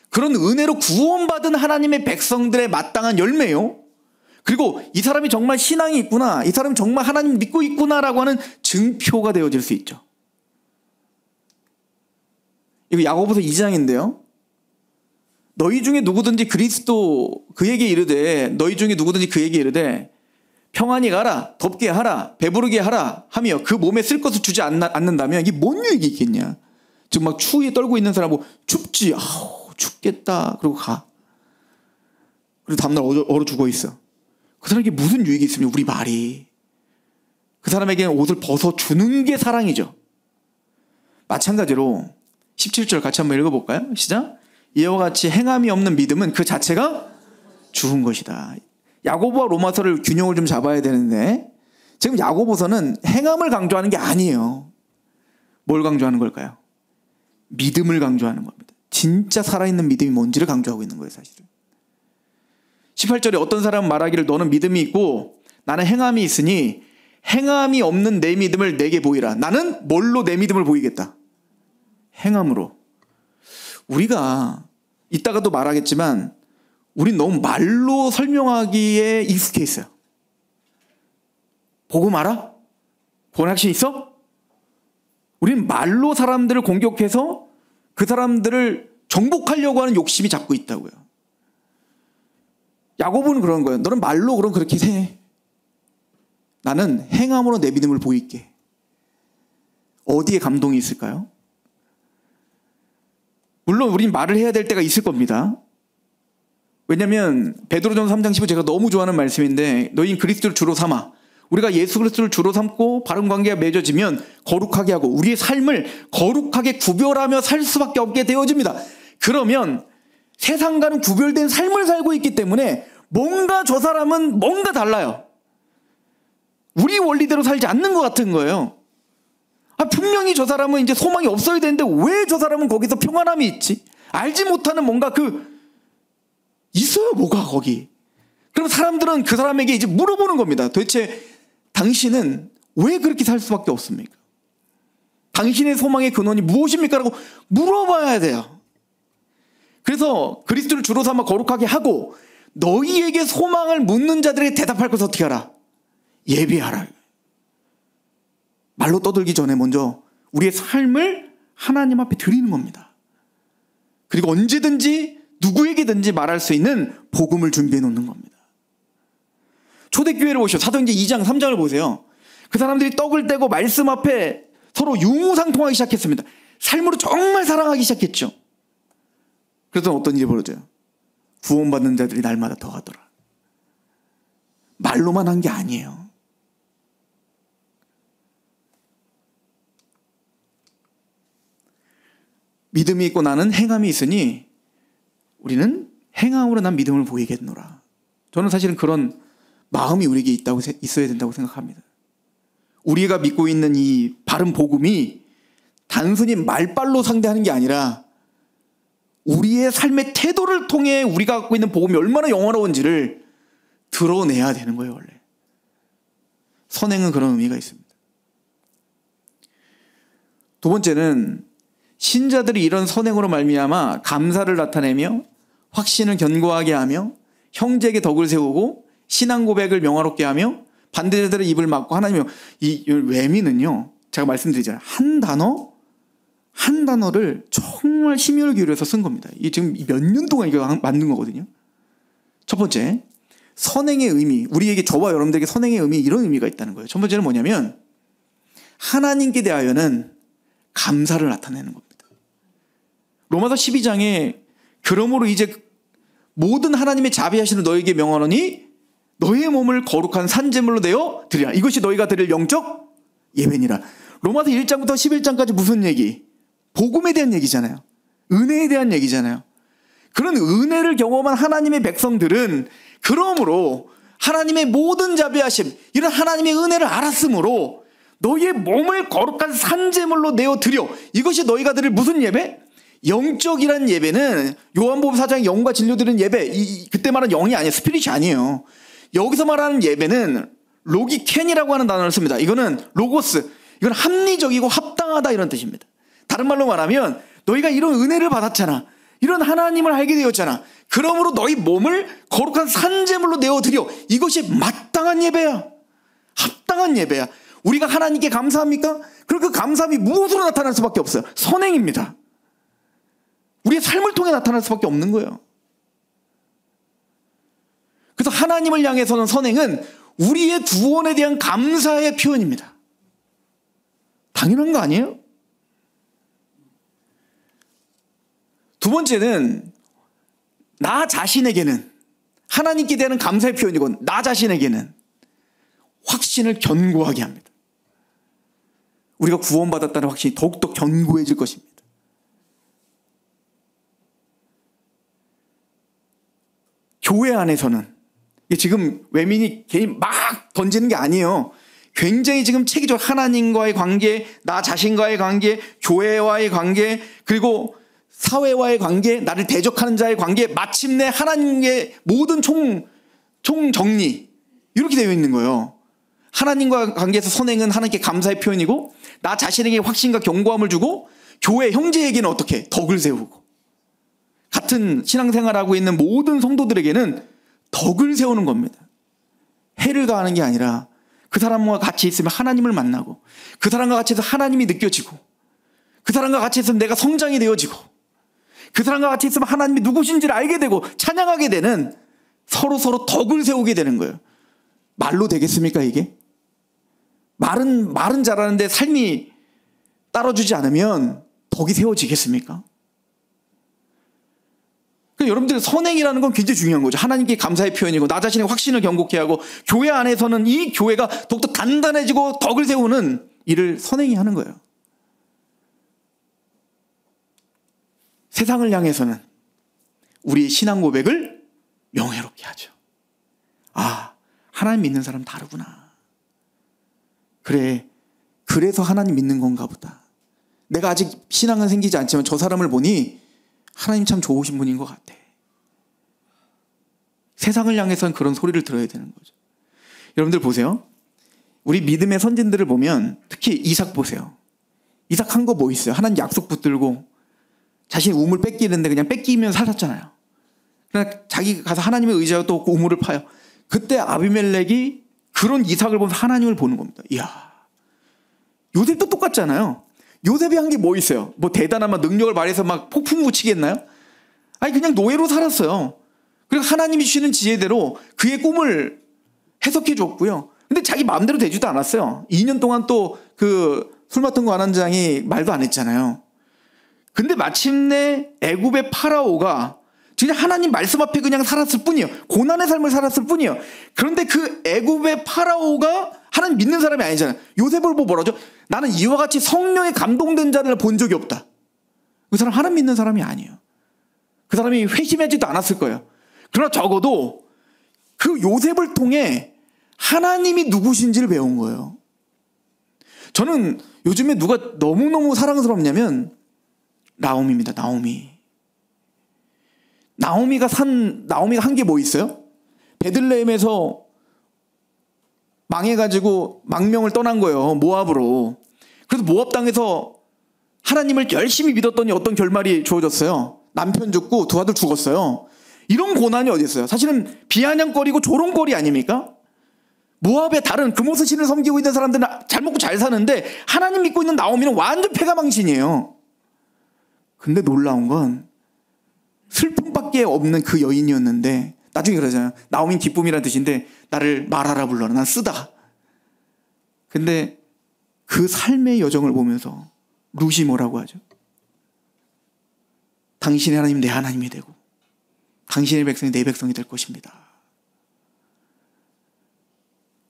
그런 은혜로 구원받은 하나님의 백성들의 마땅한 열매요. 그리고 이 사람이 정말 신앙이 있구나, 이 사람이 정말 하나님 믿고 있구나라고 하는 증표가 되어질 수 있죠. 이거 야고보서 2장인데요. 너희 중에 누구든지 그리스도 그에게 이르되 너희 중에 누구든지 그에게 이르되 평안히 가라, 덥게 하라, 배부르게 하라 하며 그 몸에 쓸 것을 주지 않는다면 이게 뭔 얘기 있겠냐. 지금 막 추위에 떨고 있는 사람 보고 춥지, 아우 춥겠다 그러고 가. 그리고 다음날 얼어 죽어 있어. 그 사람에게 무슨 유익이 있으면 우리 말이. 그 사람에게는 옷을 벗어주는 게 사랑이죠. 마찬가지로 17절 같이 한번 읽어볼까요? 시작. 이와 같이 행함이 없는 믿음은 그 자체가 죽은 것이다. 야고보와 로마서를 균형을 좀 잡아야 되는데 지금 야고보서는 행함을 강조하는 게 아니에요. 뭘 강조하는 걸까요? 믿음을 강조하는 겁니다. 진짜 살아있는 믿음이 뭔지를 강조하고 있는 거예요, 사실은. 18절에 어떤 사람은 말하기를 너는 믿음이 있고 나는 행함이 있으니 행함이 없는 내 믿음을 내게 보이라. 나는 뭘로 내 믿음을 보이겠다? 행함으로. 우리가 이따가도 말하겠지만 우린 너무 말로 설명하기에 익숙해 있어요. 복음 알아? 구원 확신 있어? 우린 말로 사람들을 공격해서 그 사람들을 정복하려고 하는 욕심이 자꾸 있다고요. 야고보는 그런 거예요. 너는 말로 그럼 그렇게 해. 나는 행함으로 내 믿음을 보일게. 어디에 감동이 있을까요? 물론 우린 말을 해야 될 때가 있을 겁니다. 왜냐하면 베드로전서 3장 15 제가 너무 좋아하는 말씀인데 너희는 그리스도를 주로 삼아. 우리가 예수 그리스도를 주로 삼고 바른 관계가 맺어지면 거룩하게 하고 우리의 삶을 거룩하게 구별하며 살 수밖에 없게 되어집니다. 그러면 세상과는 구별된 삶을 살고 있기 때문에 뭔가 저 사람은 뭔가 달라요. 우리 원리대로 살지 않는 것 같은 거예요. 분명히 저 사람은 이제 소망이 없어야 되는데 왜 저 사람은 거기서 평안함이 있지? 알지 못하는 뭔가 있어요, 뭐가 거기. 그럼 사람들은 그 사람에게 이제 물어보는 겁니다. 도대체 당신은 왜 그렇게 살 수밖에 없습니까? 당신의 소망의 근원이 무엇입니까? 라고 물어봐야 돼요. 그래서 그리스도를 주로 삼아 거룩하게 하고 너희에게 소망을 묻는 자들에게 대답할 것을 어떻게 하라? 예비하라. 말로 떠들기 전에 먼저 우리의 삶을 하나님 앞에 드리는 겁니다. 그리고 언제든지 누구에게든지 말할 수 있는 복음을 준비해 놓는 겁니다. 초대교회를 보시오. 사도행전 2장 3장을 보세요. 그 사람들이 떡을 떼고 말씀 앞에 서로 유무상통하기 시작했습니다. 삶으로 정말 사랑하기 시작했죠. 그래서 어떤 일이 벌어져요? 구원받는 자들이 날마다 더하더라. 말로만 한 게 아니에요. 믿음이 있고 나는 행함이 있으니 우리는 행함으로 난 믿음을 보이겠노라. 저는 사실은 그런 마음이 우리에게 있어야 된다고 생각합니다. 우리가 믿고 있는 이 바른 복음이 단순히 말빨로 상대하는 게 아니라 우리의 삶의 태도를 통해 우리가 갖고 있는 복음이 얼마나 영원한지를 드러내야 되는 거예요, 원래. 선행은 그런 의미가 있습니다. 두 번째는 신자들이 이런 선행으로 말미암아 감사를 나타내며 확신을 견고하게 하며 형제에게 덕을 세우고 신앙 고백을 명화롭게 하며 반대자들의 입을 막고 하나님의 이 외미는요, 제가 말씀드리잖아요. 한 단어를 정말 심혈을 기울여서 쓴 겁니다. 이게 지금 몇 년 동안 이거 만든 거거든요. 첫 번째, 선행의 의미, 우리에게, 저와 여러분들에게 선행의 의미, 이런 의미가 있다는 거예요. 첫 번째는 뭐냐면 하나님께 대하여는 감사를 나타내는 겁니다. 로마서 12장에 그러므로 이제 모든 하나님의 자비하시는 너에게 명하노니 너의 몸을 거룩한 산제물로 내어 드리라. 이것이 너희가 드릴 영적 예배니라. 로마서 1장부터 11장까지 무슨 얘기? 복음에 대한 얘기잖아요. 은혜에 대한 얘기잖아요. 그런 은혜를 경험한 하나님의 백성들은 그러므로 하나님의 모든 자비하심, 이런 하나님의 은혜를 알았으므로 너희의 몸을 거룩한 산제물로 내어 드려. 이것이 너희가 드릴 무슨 예배? 영적이란 예배는 요한복음 4장의 영과 진료 드리는 예배, 그때 말하는 영이 아니에요. 스피릿이 아니에요. 여기서 말하는 예배는 로기켄이라고 하는 단어를 씁니다. 이거는 로고스, 이건 합리적이고 합당하다 이런 뜻입니다. 다른 말로 말하면 너희가 이런 은혜를 받았잖아. 이런 하나님을 알게 되었잖아. 그러므로 너희 몸을 거룩한 산제물로 내어드려. 이것이 마땅한 예배야. 합당한 예배야. 우리가 하나님께 감사합니까? 그럼 그 감사함이 무엇으로 나타날 수밖에 없어요? 선행입니다. 우리의 삶을 통해 나타날 수밖에 없는 거예요. 그래서 하나님을 향해서는 선행은 우리의 구원에 대한 감사의 표현입니다. 당연한 거 아니에요? 두 번째는 나 자신에게는 하나님께 대한 감사의 표현이고 나 자신에게는 확신을 견고하게 합니다. 우리가 구원받았다는 확신이 더욱더 견고해질 것입니다. 교회 안에서는 지금 외민이 괜히 막 던지는 게 아니에요. 굉장히 지금 체계적으로 하나님과의 관계, 나 자신과의 관계, 교회와의 관계, 그리고 사회와의 관계, 나를 대적하는 자의 관계, 마침내 하나님의 모든 총정리, 이렇게 되어 있는 거예요. 하나님과 관계에서 선행은 하나님께 감사의 표현이고, 나 자신에게 확신과 견고함을 주고, 교회 형제에게는 어떻게? 덕을 세우고. 같은 신앙생활하고 있는 모든 성도들에게는 덕을 세우는 겁니다. 해를 가하는 게 아니라 그 사람과 같이 있으면 하나님을 만나고, 그 사람과 같이 있으면 하나님이 느껴지고, 그 사람과 같이 있으면 내가 성장이 되어지고, 그 사람과 같이 있으면 하나님이 누구신지를 알게 되고 찬양하게 되는, 서로 덕을 세우게 되는 거예요. 말로 되겠습니까 이게? 말은 잘하는데 삶이 따라주지 않으면 덕이 세워지겠습니까? 그러니까 여러분들 선행이라는 건 굉장히 중요한 거죠. 하나님께 감사의 표현이고 나 자신의 확신을 견고케 하고, 교회 안에서는 이 교회가 더욱더 단단해지고 덕을 세우는 일을 선행이 하는 거예요. 세상을 향해서는 우리의 신앙 고백을 명예롭게 하죠. 아, 하나님 믿는 사람 다르구나. 그래, 그래서 하나님 믿는 건가 보다. 내가 아직 신앙은 생기지 않지만 저 사람을 보니 하나님 참 좋으신 분인 것 같아. 세상을 향해서는 그런 소리를 들어야 되는 거죠. 여러분들 보세요. 우리 믿음의 선진들을 보면 특히 이삭 보세요. 이삭 한 거 뭐 있어요? 하나님 약속 붙들고 자신의 우물 뺏기는데 그냥 뺏기면 살았잖아요. 그러나 자기 가서 하나님의 의지하고 또 우물을 파요. 그때 아비멜렉이 그런 이삭을 보면서 하나님을 보는 겁니다. 이야, 요셉도 똑같잖아요. 요셉이 한 게 뭐 있어요? 뭐 대단한 능력을 발휘해서 막 폭풍 붙이겠나요? 아니, 그냥 노예로 살았어요. 그리고 하나님이 주시는 지혜대로 그의 꿈을 해석해 줬고요. 근데 자기 마음대로 되지도 않았어요. 2년 동안 또 그 술 맡은 관원장이 말도 안 했잖아요. 근데 마침내 애굽의 파라오가 그냥 하나님 말씀 앞에 그냥 살았을 뿐이에요. 고난의 삶을 살았을 뿐이에요. 그런데 그 애굽의 파라오가 하나님 믿는 사람이 아니잖아요. 요셉을 보고 뭐라죠? 나는 이와 같이 성령에 감동된 자를 본 적이 없다. 그 사람 하나님 믿는 사람이 아니에요. 그 사람이 회심하지도 않았을 거예요. 그러나 적어도 그 요셉을 통해 하나님이 누구신지를 배운 거예요. 저는 요즘에 누가 너무너무 사랑스럽냐면 나오미입니다. 나오미가 한 게 뭐 있어요? 베들레헴에서 망해가지고 망명을 떠난 거예요. 모압으로. 그래서 모압 땅에서 하나님을 열심히 믿었더니 어떤 결말이 주어졌어요? 남편 죽고 두 아들 죽었어요. 이런 고난이 어디 있어요? 사실은 비아냥거리고 조롱거리 아닙니까? 모압의 다른 금오스 신을 섬기고 있는 사람들은 잘 먹고 잘 사는데 하나님 믿고 있는 나오미는 완전 패가망신이에요. 근데 놀라운 건 슬픔밖에 없는 그 여인이었는데 나중에 그러잖아요. 나오미는 기쁨이라는 뜻인데 나를 말하라 불러라. 난 쓰다. 근데 그 삶의 여정을 보면서 룻이 뭐라고 하죠? 당신의 하나님 내 하나님이 되고 당신의 백성이 내 백성이 될 것입니다.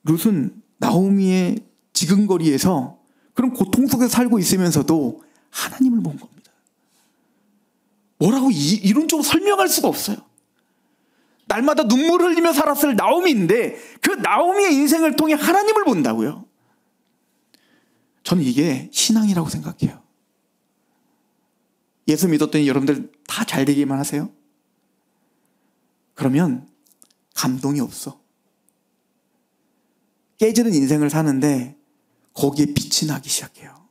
룻은 나오미의 지근거리에서 그런 고통 속에 살고 있으면서도 하나님을 본 겁니다. 뭐라고 이론적으로 설명할 수가 없어요. 날마다 눈물을 흘리며 살았을 나오미인데 그 나오미의 인생을 통해 하나님을 본다고요. 저는 이게 신앙이라고 생각해요. 예수 믿었더니 여러분들 다 잘 되기만 하세요? 그러면 감동이 없어. 깨지는 인생을 사는데 거기에 빛이 나기 시작해요.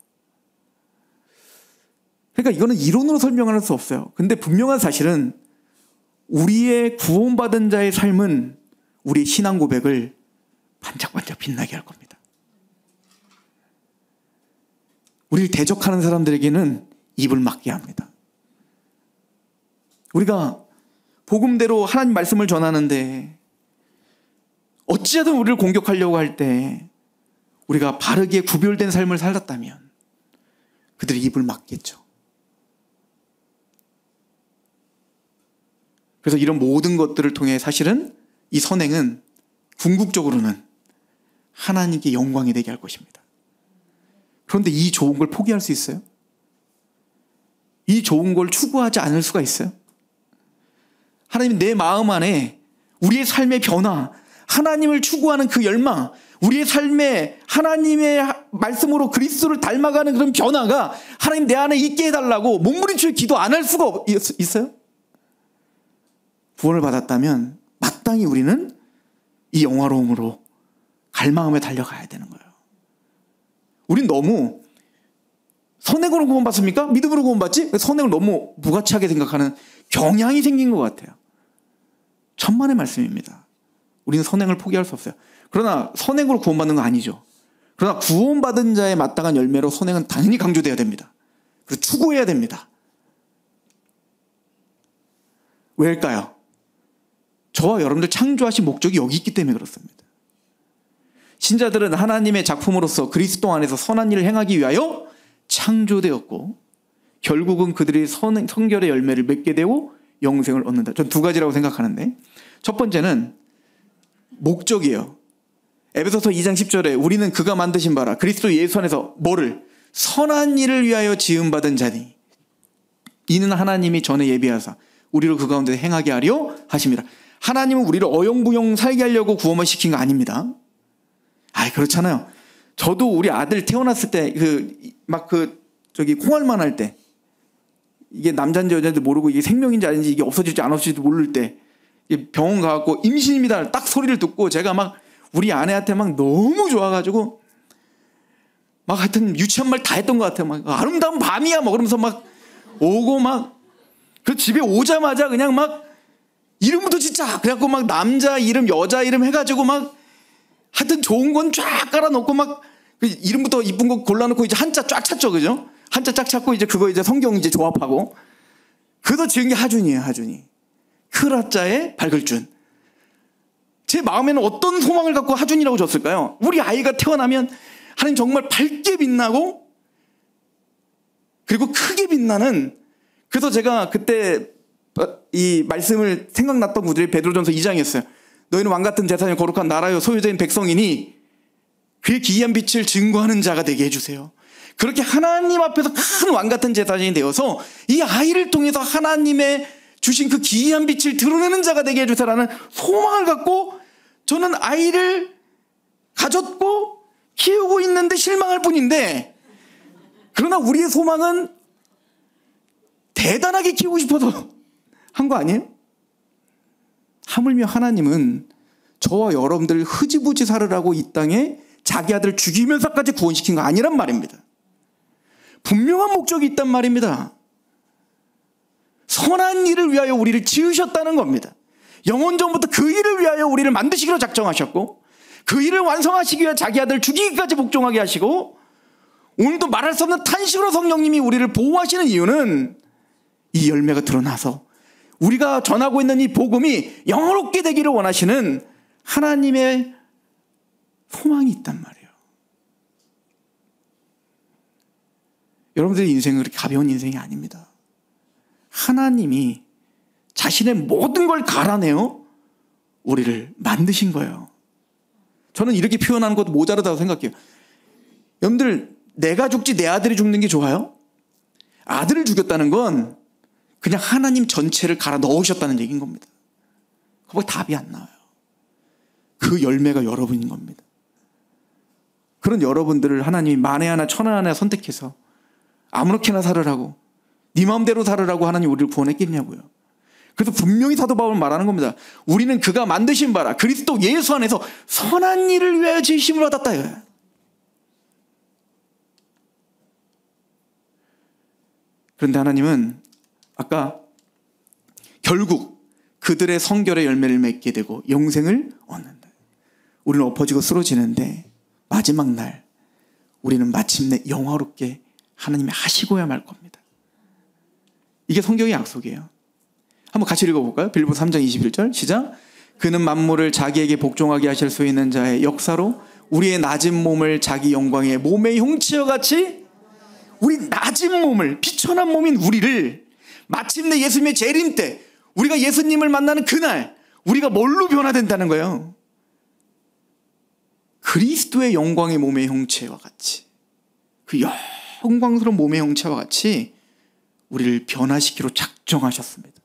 그러니까 이거는 이론으로 설명할 수 없어요. 근데 분명한 사실은 우리의 구원받은 자의 삶은 우리의 신앙 고백을 반짝반짝 빛나게 할 겁니다. 우리를 대적하는 사람들에게는 입을 막게 합니다. 우리가 복음대로 하나님 말씀을 전하는데 어찌하든 우리를 공격하려고 할 때 우리가 바르게 구별된 삶을 살았다면 그들이 입을 막겠죠. 그래서 이런 모든 것들을 통해 사실은 이 선행은 궁극적으로는 하나님께 영광이 되게 할 것입니다. 그런데 이 좋은 걸 포기할 수 있어요? 이 좋은 걸 추구하지 않을 수가 있어요? 하나님 내 마음 안에 우리의 삶의 변화, 하나님을 추구하는 그 열망, 우리의 삶에 하나님의 말씀으로 그리스도를 닮아가는 그런 변화가 하나님 내 안에 있게 해달라고 몸부림치며 기도 안 할 수가 있어요? 구원을 받았다면 마땅히 우리는 이 영화로움으로 갈망하며 달려가야 되는 거예요. 우린 너무 선행으로 구원받습니까? 믿음으로 구원받지? 선행을 너무 무가치하게 생각하는 경향이 생긴 것 같아요. 천만의 말씀입니다. 우리는 선행을 포기할 수 없어요. 그러나 선행으로 구원받는 건 아니죠. 그러나 구원받은 자의 마땅한 열매로 선행은 당연히 강조돼야 됩니다. 그리고 추구해야 됩니다. 왜일까요? 저와 여러분들 창조하신 목적이 여기 있기 때문에 그렇습니다. 신자들은 하나님의 작품으로서 그리스도 안에서 선한 일을 행하기 위하여 창조되었고 결국은 그들이 성결의 열매를 맺게 되고 영생을 얻는다. 전 두 가지라고 생각하는데 첫 번째는 목적이에요. 에베소서 2장 10절에 우리는 그가 만드신 바라 그리스도 예수 안에서 뭐를? 선한 일을 위하여 지음받은 자니 이는 하나님이 전에 예비하사 우리를 그 가운데 행하게 하려 하심이라. 하나님은 우리를 어영부영 살게 하려고 구원을 시킨 거 아닙니다. 그렇잖아요. 저도 우리 아들 태어났을 때 콩알만 할 때 이게 남자인지 여자인지 모르고 이게 생명인지 아닌지 이게 없어질지 안 없어질지 모를 때 병원 가갖고 임신입니다 딱 소리를 듣고 제가 막 우리 아내한테 막 너무 좋아가지고 막 하여튼 유치한 말 다 했던 것 같아요. 막 아름다운 밤이야 막 그러면서 막 오고 막 그 집에 오자마자 그냥 막 이름부터 진짜 그래갖고 막 남자 이름 여자 이름 해가지고 막 하여튼 좋은 건 쫙 깔아놓고 막 이름부터 이쁜 거 골라놓고 이제 한자 쫙 찾죠, 그죠? 한자 쫙 찾고 이제 그거 이제 성경 이제 조합하고 그거 지은 게 하준이에요, 하준이. 크라자의 밝을준. 제 마음에는 어떤 소망을 갖고 하준이라고 줬을까요? 우리 아이가 태어나면 하나님 정말 밝게 빛나고 그리고 크게 빛나는. 그래서 제가 그때 이 말씀을 생각났던 구절이 베드로전서 2장이었어요. 너희는 왕같은 제사장이 거룩한 나라요 소유자인 백성이니 그의 기이한 빛을 증거하는 자가 되게 해주세요. 그렇게 하나님 앞에서 큰 왕같은 제사장이 되어서 이 아이를 통해서 하나님의 주신 그 기이한 빛을 드러내는 자가 되게 해주세요라는 소망을 갖고 저는 아이를 가졌고 키우고 있는데 실망할 뿐인데, 그러나 우리의 소망은 대단하게 키우고 싶어서 한 거 아니에요? 하물며 하나님은 저와 여러분들 흐지부지 살으라고 이 땅에 자기 아들 죽이면서까지 구원시킨 거 아니란 말입니다. 분명한 목적이 있단 말입니다. 선한 일을 위하여 우리를 지으셨다는 겁니다. 영원 전부터 그 일을 위하여 우리를 만드시기로 작정하셨고 그 일을 완성하시기 위해 자기 아들 죽이기까지 복종하게 하시고 오늘도 말할 수 없는 탄식으로 성령님이 우리를 보호하시는 이유는 이 열매가 드러나서 우리가 전하고 있는 이 복음이 영원롭게 되기를 원하시는 하나님의 소망이 있단 말이에요. 여러분들의 인생은 그렇게 가벼운 인생이 아닙니다. 하나님이 자신의 모든 걸 갈아내어 우리를 만드신 거예요. 저는 이렇게 표현하는 것도 모자르다고 생각해요. 여러분들, 내가 죽지 내 아들이 죽는 게 좋아요? 아들을 죽였다는 건 그냥 하나님 전체를 갈아 넣으셨다는 얘기인 겁니다. 그거 답이 안 나와요. 그 열매가 여러분인 겁니다. 그런 여러분들을 하나님이 만에 하나 천하 하나 선택해서 아무렇게나 살으라고, 네 마음대로 살으라고 하나님 우리를 구원했겠냐고요. 그래서 분명히 사도 바울은 말하는 겁니다. 우리는 그가 만드신 바라 그리스도 예수 안에서 선한 일을 위하여 지으심을 받았다 이거예요. 그런데 하나님은 아까 결국 그들의 성결의 열매를 맺게 되고 영생을 얻는다. 우리는 엎어지고 쓰러지는데 마지막 날 우리는 마침내 영화롭게 하나님이 하시고야 말 겁니다. 이게 성경의 약속이에요. 한번 같이 읽어볼까요? 빌립보서 3장 21절 시작. 그는 만물을 자기에게 복종하게 하실 수 있는 자의 역사로 우리의 낮은 몸을 자기 영광의 몸의 형체와 같이, 우리 낮은 몸을, 비천한 몸인 우리를 마침내 예수님의 재림 때 우리가 예수님을 만나는 그날 우리가 뭘로 변화된다는 거예요? 그리스도의 영광의 몸의 형체와 같이, 그 영광스러운 몸의 형체와 같이 우리를 변화시키러 작정하셨습니다.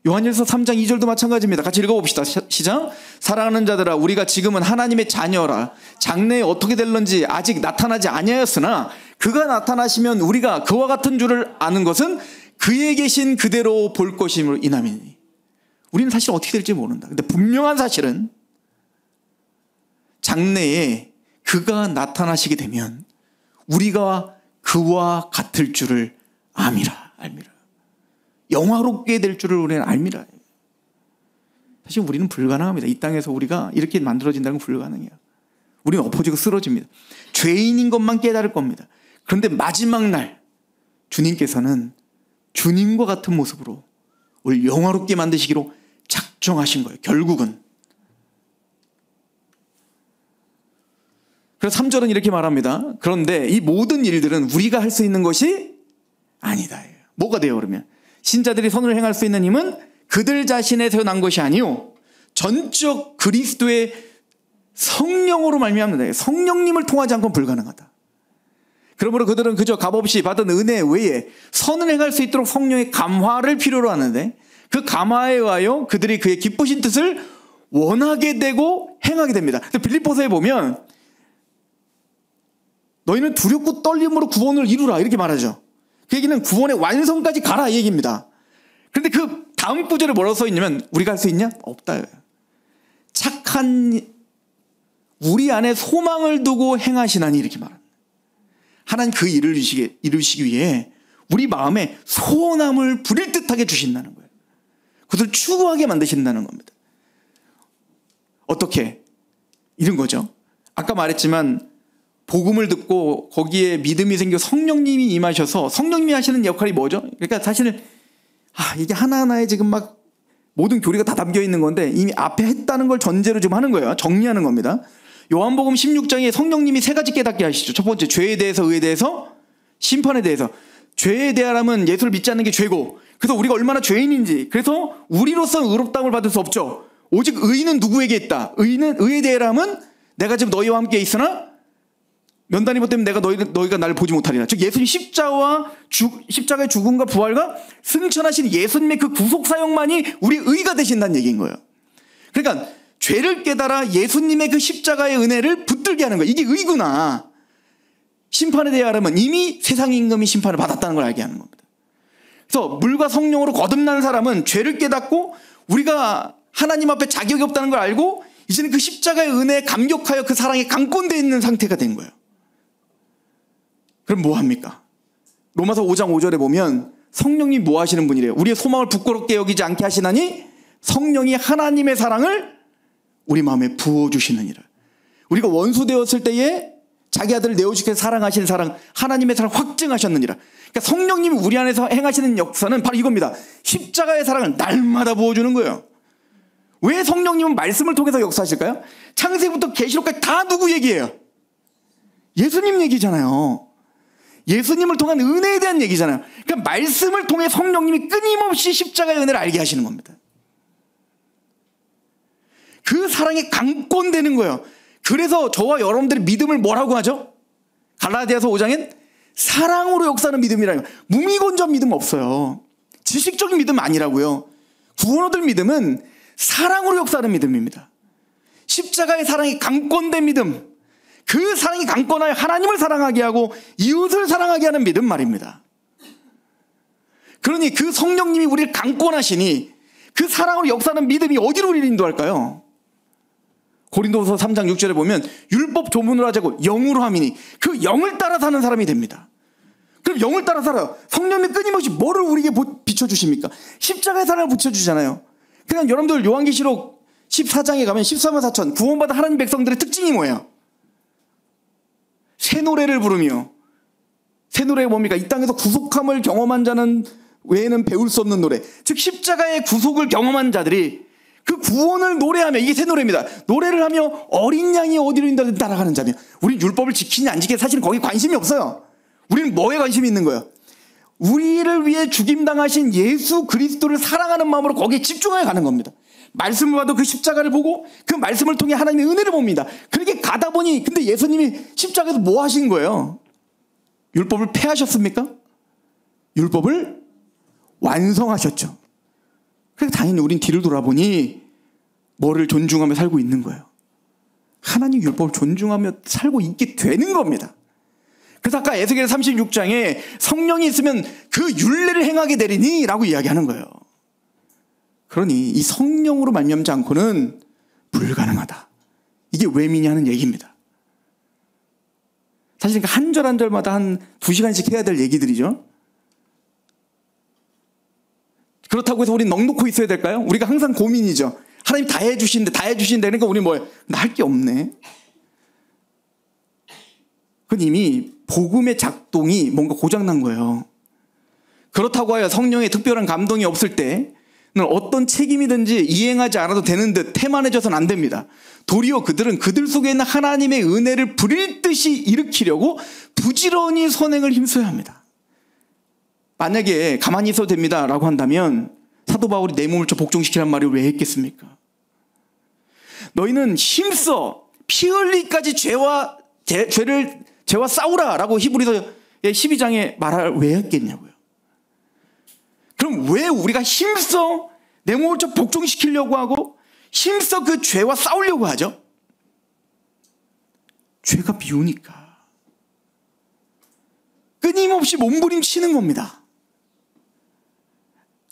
요한일서 3장 2절도 마찬가지입니다. 같이 읽어봅시다. 시작. 사랑하는 자들아, 우리가 지금은 하나님의 자녀라. 장래에 어떻게 될런지 아직 나타나지 아니하였으나 그가 나타나시면 우리가 그와 같은 줄을 아는 것은 그에 계신 그대로 볼 것임으로 인함이니. 우리는 사실 어떻게 될지 모른다. 근데 분명한 사실은 장래에 그가 나타나시게 되면 우리가 그와 같을 줄을 암이라. 영화롭게 될 줄을 우리는 알미라. 사실 우리는 불가능합니다. 이 땅에서 우리가 이렇게 만들어진다는 건 불가능해요. 우리는 엎어지고 쓰러집니다. 죄인인 것만 깨달을 겁니다. 그런데 마지막 날 주님께서는 주님과 같은 모습으로 우리를 영화롭게 만드시기로 작정하신 거예요. 결국은. 그래서 3절은 이렇게 말합니다. 그런데 이 모든 일들은 우리가 할 수 있는 것이 아니다. 뭐가 돼요 그러면? 신자들이 선을 행할 수 있는 힘은 그들 자신에서 난 것이 아니요 전적 그리스도의 성령으로 말미암는다. 성령님을 통하지 않고는 불가능하다. 그러므로 그들은 그저 값없이 받은 은혜 외에 선을 행할 수 있도록 성령의 감화를 필요로 하는데 그 감화에 의하여 그들이 그의 기쁘신 뜻을 원하게 되고 행하게 됩니다. 빌립보서에 보면 너희는 두렵고 떨림으로 구원을 이루라 이렇게 말하죠. 그 얘기는 구원의 완성까지 가라 이 얘기입니다. 그런데 그 다음 구절에 뭐라고 써 있냐면 우리가 할 수 있냐? 없다. 착한 우리 안에 소망을 두고 행하시나니 이렇게 말합니다. 하나님 그 일을 이루시기 위해 우리 마음에 소원함을 부릴 듯하게 주신다는 거예요. 그것을 추구하게 만드신다는 겁니다. 어떻게? 이런 거죠. 아까 말했지만 복음을 듣고 거기에 믿음이 생겨 성령님이 임하셔서 성령님이 하시는 역할이 뭐죠? 그러니까 사실은 이게 하나하나에 지금 막 모든 교리가 다 담겨 있는 건데 이미 앞에 했다는 걸 전제로 지금 하는 거예요. 정리하는 겁니다. 요한복음 16장에 성령님이 세 가지 깨닫게 하시죠. 첫 번째 죄에 대해서, 의에 대해서, 심판에 대해서. 죄에 대하라면 예수를 믿지 않는 게 죄고, 그래서 우리가 얼마나 죄인인지, 그래서 우리로서는 의롭다함을 받을 수 없죠. 오직 의는 누구에게 있다? 의에 대하라면 내가 지금 너희와 함께 있으나 면단이 때문에 너희가 나를 보지 못하리라. 즉 예수님 십자가의 죽음과 부활과 승천하신 예수님의 그 구속 사역만이 우리 의가 되신다는 얘기인 거예요. 그러니까 죄를 깨달아 예수님의 그 십자가의 은혜를 붙들게 하는 거예요. 이게 의구나. 심판에 대하라면 이미 세상 임금이 심판을 받았다는 걸 알게 하는 겁니다. 그래서 물과 성령으로 거듭난 사람은 죄를 깨닫고 우리가 하나님 앞에 자격이 없다는 걸 알고 이제는 그 십자가의 은혜에 감격하여 그 사랑에 강권되어 있는 상태가 된 거예요. 그럼 뭐 합니까? 로마서 5장 5절에 보면 성령님 뭐 하시는 분이래요? 우리의 소망을 부끄럽게 여기지 않게 하시나니 성령이 하나님의 사랑을 우리 마음에 부어주시느니라. 우리가 원수 되었을 때에 자기 아들을 내어주게 사랑하시는 사랑, 하나님의 사랑 확증하셨느니라. 그러니까 성령님이 우리 안에서 행하시는 역사는 바로 이겁니다. 십자가의 사랑을 날마다 부어주는 거예요. 왜 성령님은 말씀을 통해서 역사하실까요? 창세부터 계시록까지 다 누구 얘기예요? 예수님 얘기잖아요. 예수님을 통한 은혜에 대한 얘기잖아요. 그러니까 그 말씀을 통해 성령님이 끊임없이 십자가의 은혜를 알게 하시는 겁니다. 그 사랑이 강권되는 거예요. 그래서 저와 여러분들의 믿음을 뭐라고 하죠? 갈라디아서 5장엔 사랑으로 역사하는 믿음이라요. 무미건조한 믿음 없어요. 지식적인 믿음 아니라고요. 구원 얻을 믿음은 사랑으로 역사하는 믿음입니다. 십자가의 사랑이 강권된 믿음, 그 사랑이 강권하여 하나님을 사랑하게 하고 이웃을 사랑하게 하는 믿음 말입니다. 그러니 그 성령님이 우리를 강권하시니 그 사랑으로 역사하는 믿음이 어디로 우리를 인도할까요? 고린도서 3장 6절에 보면 율법 조문으로 하자고 영으로 함이니 그 영을 따라 사는 사람이 됩니다. 그럼 영을 따라 살아요. 성령님 끊임없이 뭐를 우리에게 비춰주십니까? 십자가의 사랑을 붙여주잖아요. 그냥 여러분들 요한계시록 14장에 가면 14만 4천 구원받은 하나님 백성들의 특징이 뭐예요? 새 노래를 부르며, 새 노래가 뭡니까? 이 땅에서 구속함을 경험한 자는 외에는 배울 수 없는 노래. 즉 십자가의 구속을 경험한 자들이 그 구원을 노래하며, 이게 새 노래입니다. 노래를 하며 어린 양이 어디로 인도하든 따라가는 자며. 우린 율법을 지키냐 안 지키냐 사실은 거기 관심이 없어요. 우리는 뭐에 관심이 있는 거예요? 우리를 위해 죽임당하신 예수 그리스도를 사랑하는 마음으로 거기에 집중하여 가는 겁니다. 말씀을 봐도 그 십자가를 보고 그 말씀을 통해 하나님의 은혜를 봅니다. 그렇게 가다 보니 근데 예수님이 십자가에서 뭐 하신 거예요? 율법을 폐하셨습니까? 율법을 완성하셨죠. 그래서 당연히 우린 뒤를 돌아보니 뭐를 존중하며 살고 있는 거예요? 하나님 율법을 존중하며 살고 있게 되는 겁니다. 그래서 아까 에스겔 36장에 성령이 있으면 그 율례를 행하게 되리니 라고 이야기하는 거예요. 그러니 이 성령으로 말미암지 않고는 불가능하다. 이게 외민이 하는 얘기입니다. 사실 한 절 한 절마다 한 2시간씩 해야 될 얘기들이죠. 그렇다고 해서 우리 넉놓고 있어야 될까요? 우리가 항상 고민이죠. 하나님 다 해주시는데 그러니까 우리 뭐예요? 나 할 게 없네. 그건 이미 복음의 작동이 뭔가 고장난 거예요. 그렇다고 하여 성령의 특별한 감동이 없을 때는 어떤 책임이든지 이행하지 않아도 되는 듯 태만해져서는 안 됩니다. 도리어 그들은 그들 속에 있는 하나님의 은혜를 부릴 듯이 일으키려고 부지런히 선행을 힘써야 합니다. 만약에 가만히 있어도 됩니다 라고 한다면 사도 바울이 내 몸을 복종시키란 말을 왜 했겠습니까? 너희는 힘써 피 흘리기까지 죄와 싸우라 라고 히브리서 12장에 말을 왜 했겠냐고요. 그럼 왜 우리가 힘써 내 몸을 복종시키려고 하고 힘써 그 죄와 싸우려고 하죠? 죄가 미우니까. 끊임없이 몸부림치는 겁니다.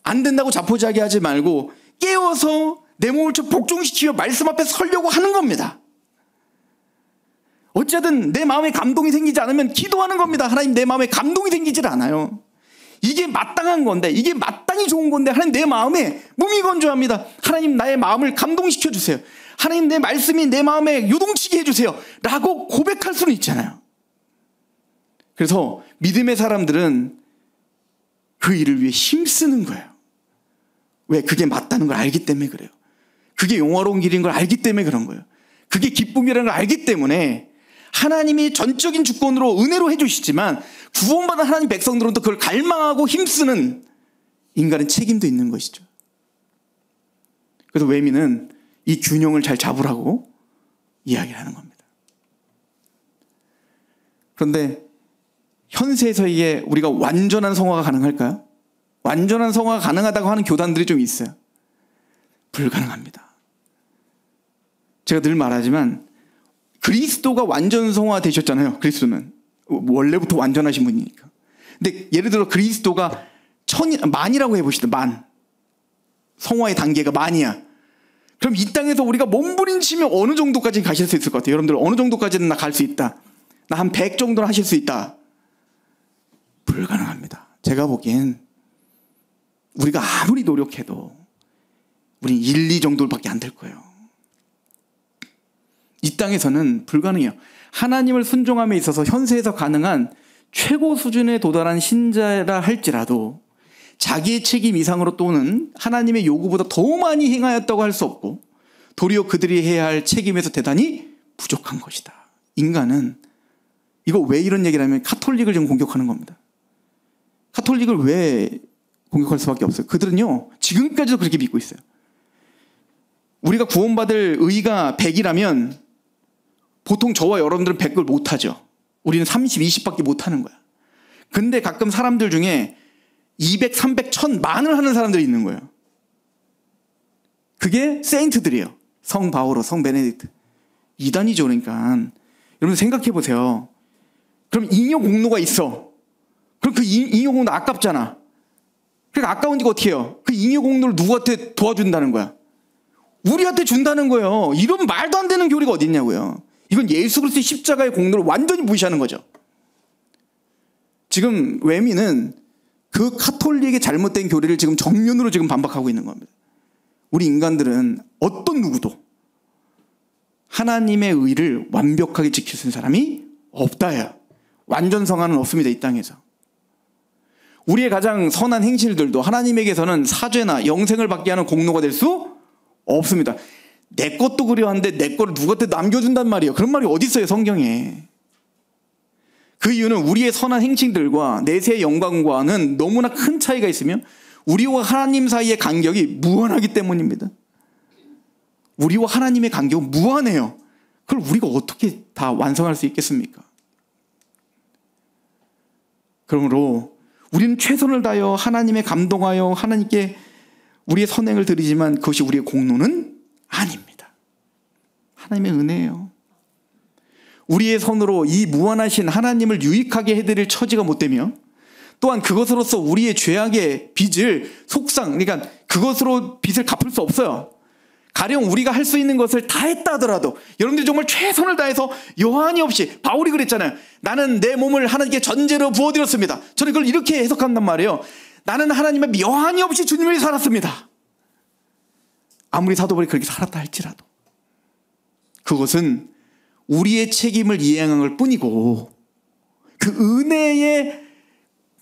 안 된다고 자포자기하지 말고 깨워서 내 몸을 복종시키며 말씀 앞에 서려고 하는 겁니다. 어쨌든 내 마음에 감동이 생기지 않으면 기도하는 겁니다. 하나님 내 마음에 감동이 생기질 않아요. 이게 마땅한 건데, 이게 마땅히 좋은 건데 하나님 내 마음에 무미건조합니다. 하나님 나의 마음을 감동시켜 주세요. 하나님 내 말씀이 내 마음에 요동치게 해주세요 라고 고백할 수는 있잖아요. 그래서 믿음의 사람들은 그 일을 위해 힘쓰는 거예요. 왜? 그게 맞다는 걸 알기 때문에 그래요. 그게 영화로운 길인 걸 알기 때문에 그런 거예요. 그게 기쁨이라는 걸 알기 때문에 하나님이 전적인 주권으로 은혜로 해주시지만 구원받은 하나님 백성들은 또 그걸 갈망하고 힘쓰는 인간의 책임도 있는 것이죠. 그래서 외민은 이 균형을 잘 잡으라고 이야기를 하는 겁니다. 그런데 현세에서 이게 우리가 완전한 성화가 가능할까요? 완전한 성화가 가능하다고 하는 교단들이 좀 있어요. 불가능합니다. 제가 늘 말하지만 그리스도가 완전 성화 되셨잖아요. 그리스도는 원래부터 완전하신 분이니까. 근데 예를 들어 그리스도가 만이라고 해보시다. 만. 성화의 단계가 만이야. 그럼 이 땅에서 우리가 몸부림치면 어느 정도까지 가실 수 있을 것 같아요? 여러분들 어느 정도까지는 나 갈 수 있다. 나 한 100 정도는 하실 수 있다. 불가능합니다. 제가 보기엔 우리가 아무리 노력해도 우린 1, 2 정도밖에 안 될 거예요. 이 땅에서는 불가능해요. 하나님을 순종함에 있어서 현세에서 가능한 최고 수준에 도달한 신자라 할지라도 자기의 책임 이상으로 또는 하나님의 요구보다 더 많이 행하였다고 할 수 없고 도리어 그들이 해야 할 책임에서 대단히 부족한 것이다. 인간은 이거 왜 이런 얘기를 하면 카톨릭을 지금 공격하는 겁니다. 카톨릭을 왜 공격할 수밖에 없어요? 그들은요, 지금까지도 그렇게 믿고 있어요. 우리가 구원받을 의의가 100이라면 보통 저와 여러분들은 100을 못하죠. 우리는 30, 20밖에 못하는 거야. 근데 가끔 사람들 중에 200, 300, 1000, 만을 하는 사람들이 있는 거예요. 그게 세인트들이에요. 성 바오로, 성 베네딕트. 이단이죠. 그러니까 여러분 생각해 보세요. 그럼 잉여 공로가 있어. 그럼 그 잉여 공로 아깝잖아. 그러니까 아까우니까 어떻게 해요? 그 잉여 공로를 누구한테 도와준다는 거야? 우리한테 준다는 거예요. 이런 말도 안 되는 교리가 어디 있냐고요. 이건 예수 그리스도의 십자가의 공로를 완전히 무시하는 거죠. 지금 외민은 그 카톨릭의 잘못된 교리를 지금 정면으로 지금 반박하고 있는 겁니다. 우리 인간들은 어떤 누구도 하나님의 의를 완벽하게 지킬 수 있는 사람이 없다요. 완전 성화는 없습니다. 이 땅에서. 우리의 가장 선한 행실들도 하나님에게서는 사죄나 영생을 받게 하는 공로가 될 수 없습니다. 내 것도 그려한데 내 거를 누구한테 남겨준단 말이에요. 그런 말이 어디 있어요, 성경에. 그 이유는 우리의 선한 행실들과 내세의 영광과는 너무나 큰 차이가 있으며 우리와 하나님 사이의 간격이 무한하기 때문입니다. 우리와 하나님의 간격은 무한해요. 그걸 우리가 어떻게 다 완성할 수 있겠습니까? 그러므로 우리는 최선을 다하여 하나님의 감동하여 하나님께 우리의 선행을 드리지만 그것이 우리의 공로는 아닙니다. 하나님의 은혜예요. 우리의 손으로 이 무한하신 하나님을 유익하게 해드릴 처지가 못되며 또한 그것으로서 우리의 죄악의 빚을 속상, 그러니까 그것으로 빚을 갚을 수 없어요. 가령 우리가 할 수 있는 것을 다 했다 하더라도 여러분들이 정말 최선을 다해서 여한이 없이, 바울이 그랬잖아요. 나는 내 몸을 하나님께 전제로 부어드렸습니다. 저는 그걸 이렇게 해석한단 말이에요. 나는 하나님의 여한이 없이 주님을 위해 살았습니다. 아무리 사도 바울이 그렇게 살았다 할지라도 그것은 우리의 책임을 이행한 것 뿐이고 그 은혜에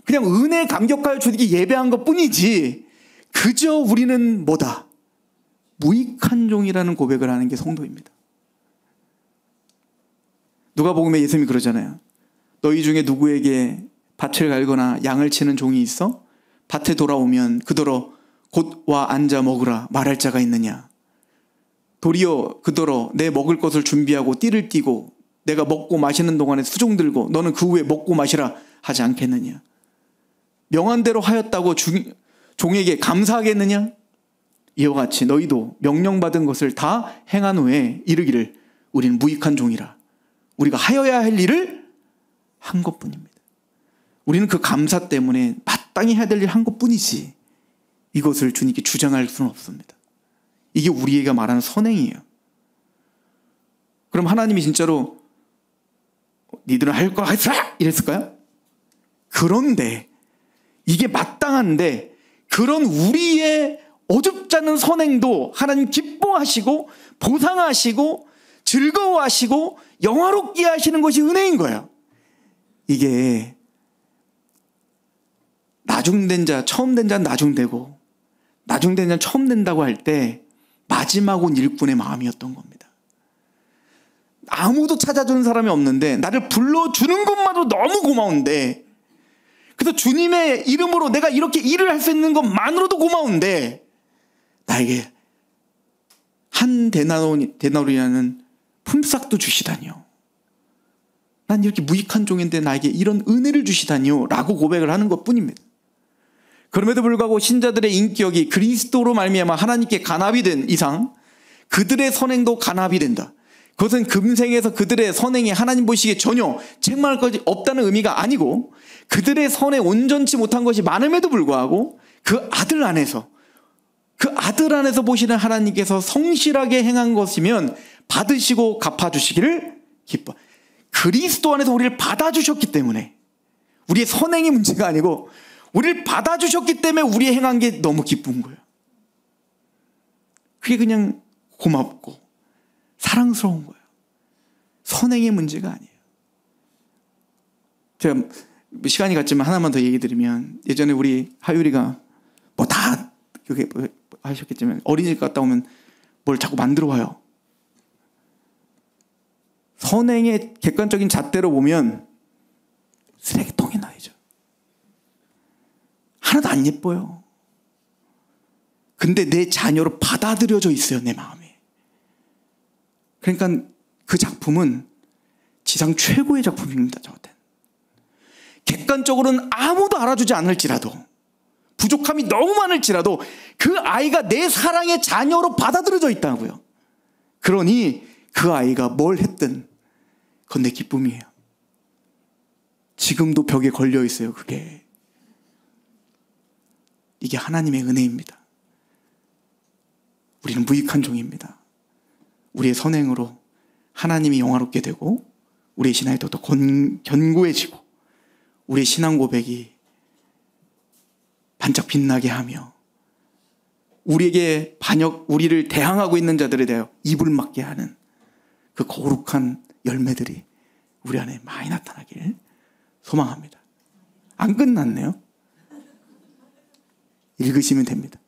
그냥 은혜에 감격하여 주님께 예배한 것 뿐이지 그저 우리는 뭐다? 무익한 종이라는 고백을 하는 게 성도입니다. 누가복음에 예수님이 그러잖아요. 너희 중에 누구에게 밭을 갈거나 양을 치는 종이 있어? 밭에 돌아오면 그더러 곧 와 앉아 먹으라 말할 자가 있느냐? 도리어 그더러 내 먹을 것을 준비하고 띠를 띠고 내가 먹고 마시는 동안에 수종 들고 너는 그 후에 먹고 마시라 하지 않겠느냐? 명한대로 하였다고 종에게 감사하겠느냐? 이와 같이 너희도 명령받은 것을 다 행한 후에 이르기를 우리는 무익한 종이라. 우리가 하여야 할 일을 한 것뿐입니다. 우리는 그 감사 때문에 마땅히 해야 될 일을 한 것뿐이지 이것을 주님께 주장할 수는 없습니다. 이게 우리에게 말하는 선행이에요. 그럼 하나님이 진짜로 니들은 할 거 하라 이랬을까요? 그런데 이게 마땅한데 그런 우리의 어줍지 않은 선행도 하나님 기뻐하시고 보상하시고 즐거워하시고 영화롭게 하시는 것이 은혜인 거예요. 이게 나중된 자, 처음 된 자는 나중되고 나중된 자는 처음 된다고 할 때 마지막은 일꾼의 마음이었던 겁니다. 아무도 찾아주는 사람이 없는데 나를 불러주는 것만으로 너무 고마운데 그래서 주님의 이름으로 내가 이렇게 일을 할 수 있는 것만으로도 고마운데 나에게 한 데나리라는 품삯도 주시다니요. 난 이렇게 무익한 종인데 나에게 이런 은혜를 주시다니요 라고 고백을 하는 것뿐입니다. 그럼에도 불구하고 신자들의 인격이 그리스도로 말미암아 하나님께 간합이 된 이상 그들의 선행도 간합이 된다. 그것은 금생에서 그들의 선행이 하나님 보시기에 전혀 책망할 것이 없다는 의미가 아니고 그들의 선에 온전치 못한 것이 많음에도 불구하고 그 아들 안에서 보시는 하나님께서 성실하게 행한 것이면 받으시고 갚아주시기를 기뻐. 그리스도 안에서 우리를 받아주셨기 때문에 우리의 선행이 문제가 아니고 우리를 받아주셨기 때문에 우리 행한 게 너무 기쁜 거예요. 그게 그냥 고맙고 사랑스러운 거예요. 선행의 문제가 아니에요. 제가 시간이 갔지만 하나만 더 얘기 드리면 예전에 우리 하율이가 뭐 다 하셨겠지만 어린이집 갔다 오면 뭘 자꾸 만들어 와요. 선행의 객관적인 잣대로 보면 쓰레기통에 놔야죠. 하나도 안 예뻐요. 근데 내 자녀로 받아들여져 있어요, 내 마음에. 그러니까 그 작품은 지상 최고의 작품입니다, 저한테는. 객관적으로는 아무도 알아주지 않을지라도, 부족함이 너무 많을지라도 그 아이가 내 사랑의 자녀로 받아들여져 있다고요. 그러니 그 아이가 뭘 했든 그건 내 기쁨이에요. 지금도 벽에 걸려 있어요, 그게. 이게 하나님의 은혜입니다. 우리는 무익한 종입니다. 우리의 선행으로 하나님이 영화롭게 되고 우리의 신앙이 더 견고해지고 우리의 신앙 고백이 반짝 빛나게 하며 우리에게 우리를 대항하고 있는 자들에 대하여 입을 막게 하는 그 거룩한 열매들이 우리 안에 많이 나타나길 소망합니다. 안 끝났네요. 읽으시면 됩니다.